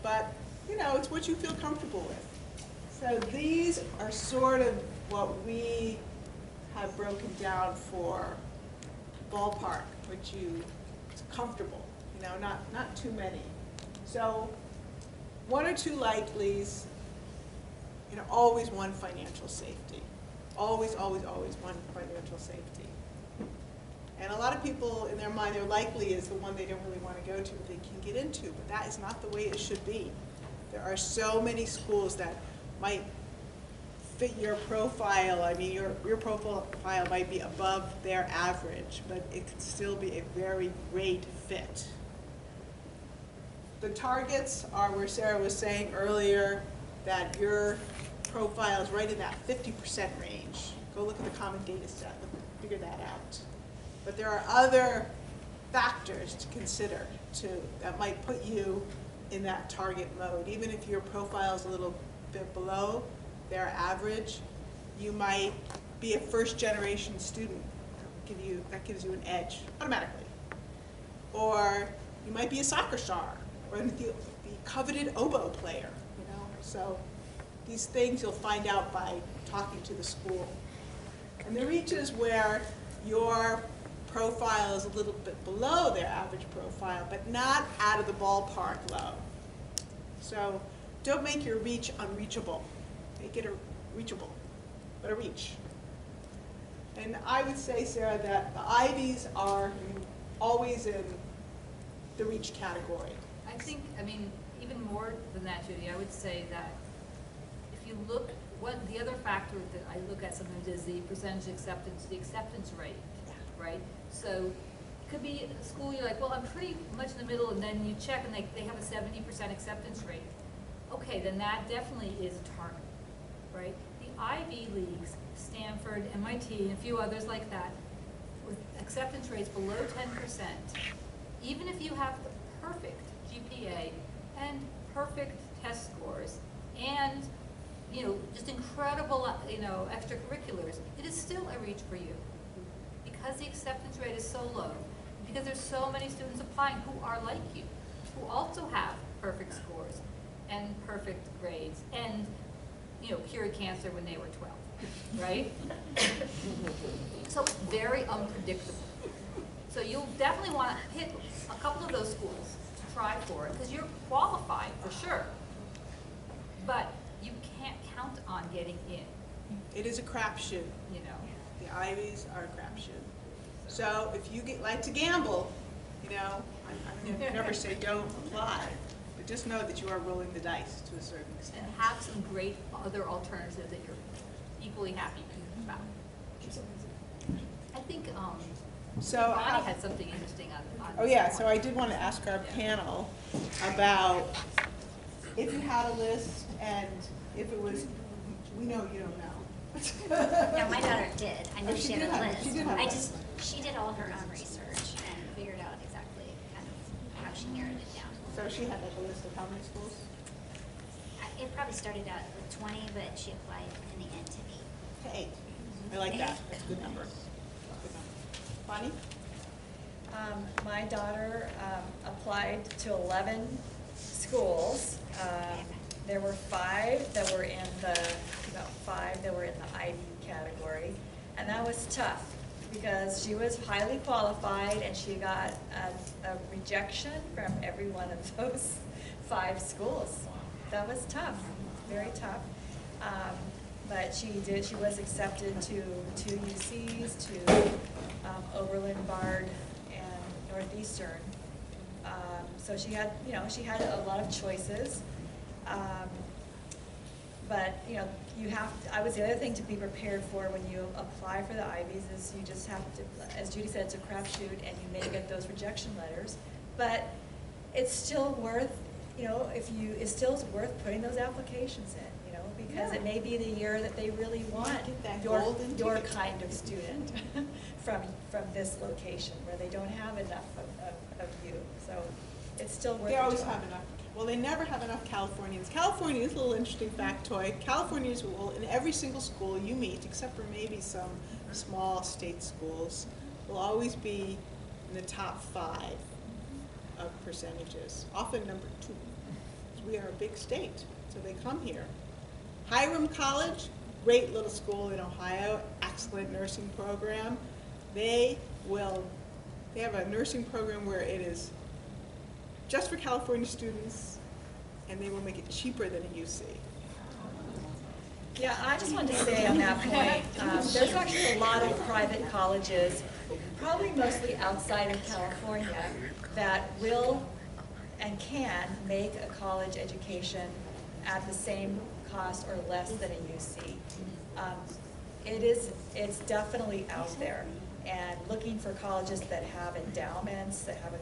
But, it's what you feel comfortable with. So these are sort of what we have broken down for ballpark, which it's comfortable, you know, not too many. So one or two likelies, you know, always one financial safety. Always, always, always one financial safety. And a lot of people, in their mind, their likely is the one they don't really want to go to, but they can get into, but that is not the way it should be. There are so many schools that might fit your profile. I mean, your profile might be above their average, but it can still be a very great fit. The targets are where Sarah was saying earlier that your profile is right in that 50% range. Go look at the common data set, figure that out. But there are other factors to consider that might put you in that target mode. Even if your profile is a little bit below their average, you might be a first-generation student. That gives you an edge automatically. Or you might be a soccer star, or the coveted oboe player. You know, so these things you'll find out by talking to the school. And the reaches where your profile is a little bit below their average profile, but not out of the ballpark low. So don't make your reach unreachable. Make it reachable, but a reach. And I would say, Sarah, that the Ivies are always in the reach category. I think, I mean, even more than that, Judy, I would say that if you look, the other factor that I look at sometimes is the percentage acceptance, the acceptance rate, right? So it could be a school, you're like, well, I'm pretty much in the middle, and then you check and they have a 70% acceptance rate. Okay, then that definitely is a target, right? The Ivy Leagues, Stanford, MIT, and a few others like that, with acceptance rates below 10%, even if you have the perfect GPA and perfect test scores and, you know, just incredible, you know, extracurriculars, it is still a reach for you. Because the acceptance rate is so low, because there's so many students applying who are like you, who also have perfect scores and perfect grades and, you know, cured cancer when they were 12, right? So very unpredictable. So you'll definitely want to hit a couple of those schools to try for it, because you're qualified for sure, but you can't count on getting in. It is a crapshoot. You know. The Ivies are a crapshoot. So if you like to gamble, you know, I never say don't apply, but just know that you are rolling the dice to a certain extent. And have some great other alternatives that you're equally happy about. I think So Bonnie had something interesting on oh yeah, so I did want to ask our panel about if you had a list and if it was, we know you don't know. No, my daughter did. I know Oh, she she had did a have- she list. did have a list. She did all her own research and figured out exactly kind of how she narrowed it down. So she had like a list of how many schools? It probably started out with 20, but she applied in the end to 8. To 8. I like that. That's a good number. Good number. Bonnie? My daughter applied to 11 schools. There were 5 that were in the, about 5 that were in the Ivy category. And that was tough because she was highly qualified and she got a rejection from every one of those 5 schools. That was tough, very tough. But she was accepted to 2 UCs, to Oberlin, Bard, and Northeastern. So she had, you know, she had a lot of choices. But, you know, you have to, I would say the other thing to be prepared for when you apply for the Ivies is you just have to, as Judy said, it's a crapshoot and you may get those rejection letters. But it's still worth, you know, it's still worth putting those applications in, you know, because it may be the year that they really want your kind of student from this location where they don't have enough of you. So it's still worth it. They always have enough. Well, they never have enough Californians. California is a little interesting factoid. Californians will, in every single school you meet, except for maybe some small state schools, will always be in the top 5 of percentages, often number 2. We are a big state, so they come here. Hiram College, great little school in Ohio, excellent nursing program. They have a nursing program where it is just for California students, and they will make it cheaper than a UC. Yeah, I just wanted to say on that point, there's actually a lot of private colleges, probably mostly outside of California, that will and can make a college education at the same cost or less than a UC. It's definitely out there, and looking for colleges that have endowments, that have a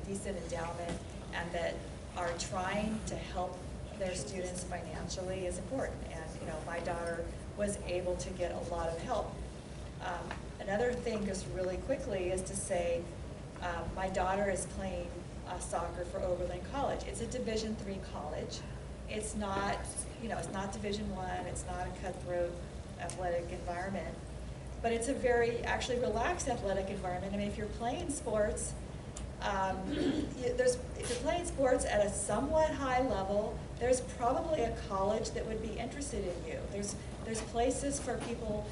decent endowment, and that are trying to help their students financially is important. And my daughter was able to get a lot of help. Another thing, just really quickly, is to say my daughter is playing soccer for Oberlin College. It's a Division III college. It's not, it's not Division I. It's not a cutthroat athletic environment, but it's a very actually relaxed athletic environment. I mean, if you're playing sports, if you're playing sports at a somewhat high level, there's probably a college that would be interested in you. There's places for people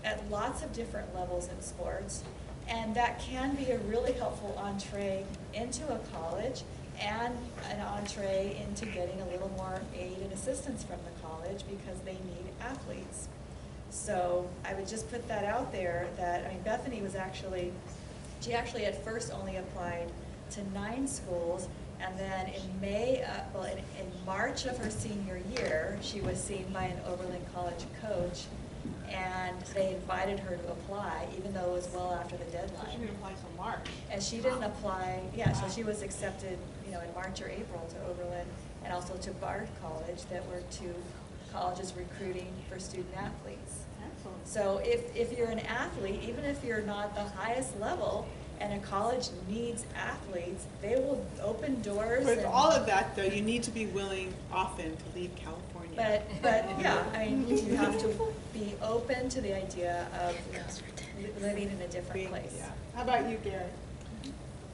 at lots of different levels in sports, and that can be a really helpful entree into a college and an entree into getting a little more aid and assistance from the college because they need athletes. So I would just put that out there that, Bethany she actually at first only applied to 9 schools, and then in March of her senior year, she was seen by an Oberlin College coach, and they invited her to apply, even though it was well after the deadline. She didn't apply till March. And she didn't apply, so she was accepted, in March or April to Oberlin, and also to Bard College, that were 2 colleges recruiting for student athletes. Excellent. So if you're an athlete, even if you're not the highest level, and a college needs athletes, they will open doors. With all of that, though, you need to be willing often to leave California. But yeah, you have to be open to the idea of living in a different place. Yeah. How about you, Gary?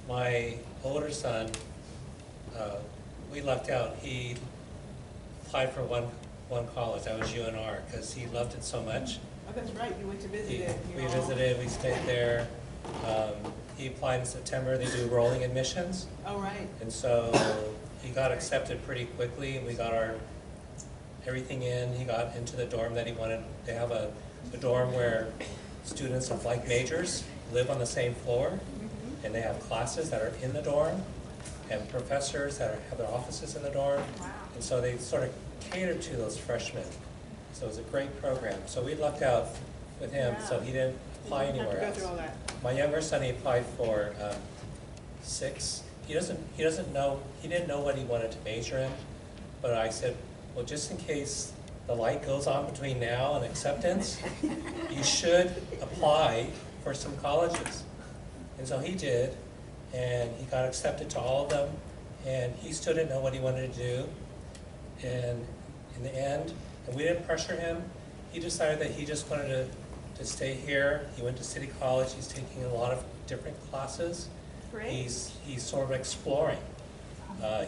My older son, we lucked out. He applied for one college. That was UNR, because he loved it so much. Oh, that's right. You went to visit it. We visited. We stayed there. He applied in September. They do rolling admissions. Oh, right. And so he got accepted pretty quickly. We got everything in. He got into the dorm that he wanted. They have a dorm where students of like majors live on the same floor, and they have classes that are in the dorm, and professors that have their offices in the dorm. Wow. And so they sort of catered to those freshmen. So it was a great program. So we lucked out with him, so he didn't apply anywhere else. Go through all that. My younger son, he applied for 6. He didn't know what he wanted to major in, but I said, well, just in case the light goes on between now and acceptance, you should apply for some colleges. And so he did, and he got accepted to all of them, and he still didn't know what he wanted to do. And in the end, and we didn't pressure him, he decided that he just wanted to stay here. He went to City College. He's taking a lot of different classes. Great. He's sort of exploring.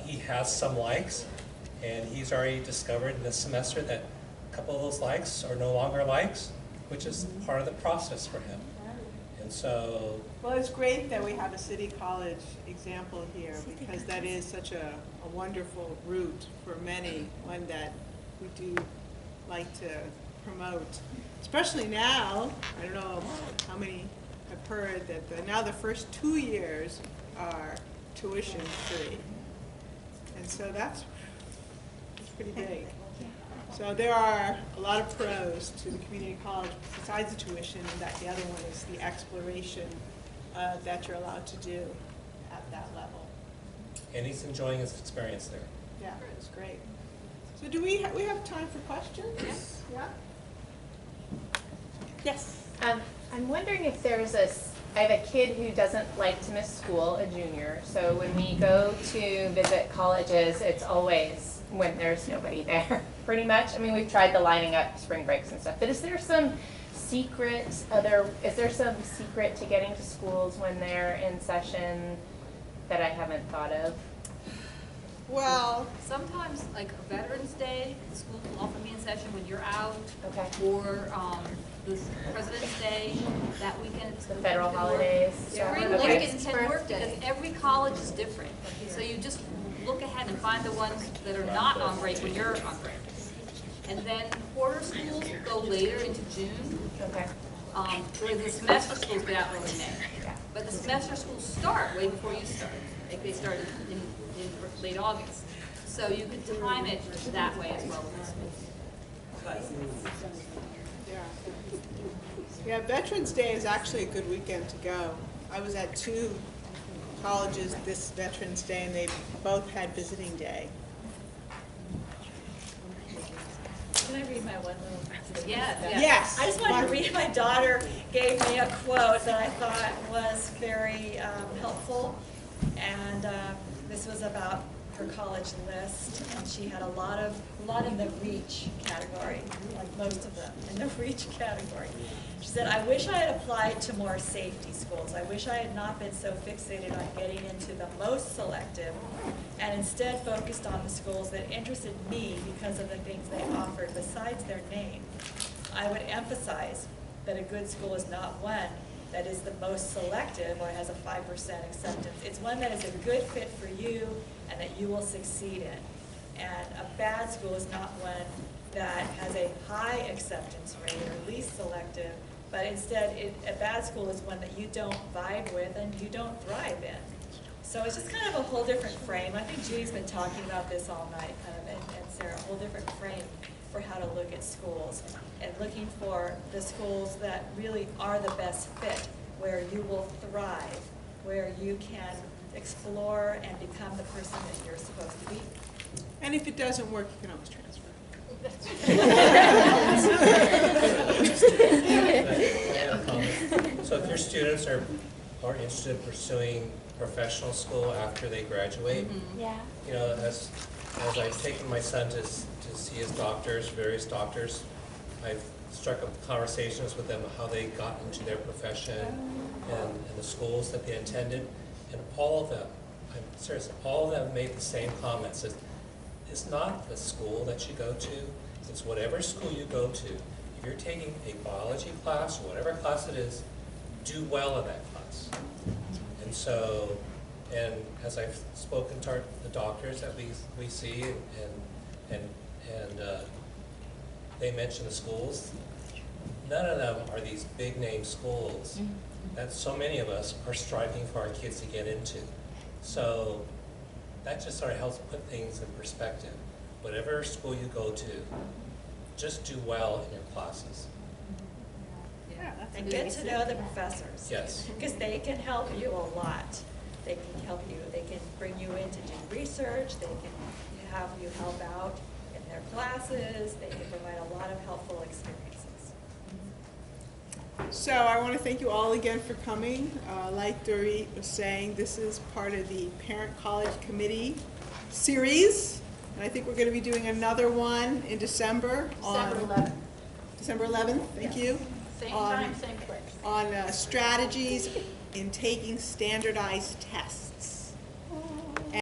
He has some likes, and he's already discovered in this semester that a couple of those likes are no longer likes, which is part of the process for him. And so... Well, it's great that we have a City College example here, because that is such a wonderful route for many, one that we do like to promote. Especially now, I don't know how many have heard that now the first 2 years are tuition free. And so that's pretty big. So there are a lot of pros to the community college besides the tuition, and that the other one is the exploration that you're allowed to do at that level. And he's enjoying his experience there. Yeah, it's great. So do we have time for questions? Yeah? Yes. I'm wondering if there's I have a kid who doesn't like to miss school, a junior, so when we go to visit colleges, it's always when there's nobody there, pretty much. I mean, we've tried the lining up spring breaks and stuff, but is there some secret to getting to schools when they're in session that I haven't thought of? Well, Sometimes, like Veterans Day, the schools will often be in session when you're out. Okay. Or, the President's Day, that weekend. The federal holidays. Spring Okay. weekends can work because every college is different. So you just look ahead and find the ones that are not on break when you're on break. And then quarter schools go later into June. Okay. Where the semester schools get out early May. But the semester schools start way before you start. Like they start in late August. So you could time it that way as well. yeah, Veterans Day is actually a good weekend to go. I was at 2 colleges this Veterans Day, and they both had visiting day. Can I read my one little? Yes. I just wanted to read, my daughter gave me a quote that I thought was very helpful. And this was about her college list, and she had a lot in the reach category, like most of them in the reach category. She said, I wish I had applied to more safety schools. I wish I had not been so fixated on getting into the most selective and instead focused on the schools that interested me because of the things they offered besides their name. I would emphasize that a good school is not one that is the most selective or has a 5% acceptance. It's one that is a good fit for you and that you will succeed in. And a bad school is not one that has a high acceptance rate or least selective, but instead a bad school is one that you don't vibe with and you don't thrive in. So it's just kind of a whole different frame. I think Judy's been talking about this all night, kind of, and Sarah, a whole different frame for how to look at schools and looking for the schools that really are the best fit, where you will thrive, where you can explore and become the person that you're supposed to be. And if it doesn't work, you can always transfer. So if your students are interested in pursuing professional school after they graduate, Yeah. you know, as I've taken my son to see his doctors, various doctors, I've struck up conversations with them how they got into their profession and the schools that they attended, and all of them, I'm serious, all of them made the same comments. It's not the school that you go to, it's whatever school you go to. If you're taking a biology class, or whatever class it is, do well in that class. And so, and as I've spoken to the doctors that we see, and they mention the schools, none of them are these big name schools that so many of us are striving for our kids to get into. So that just sort of helps put things in perspective. Whatever school you go to, just do well in your classes. And get to know the professors. Yes. Because they can help you a lot. They can help you, they can bring you in to do research, they can have you help out in their classes, they can provide a lot of helpful experiences. So I want to thank you all again for coming. Like Dorit was saying, this is part of the Parent College Committee series. And I think we're going to be doing another one in December. December 11th. December 11th, thank you. Same time, same place. On strategies in taking standardized tests.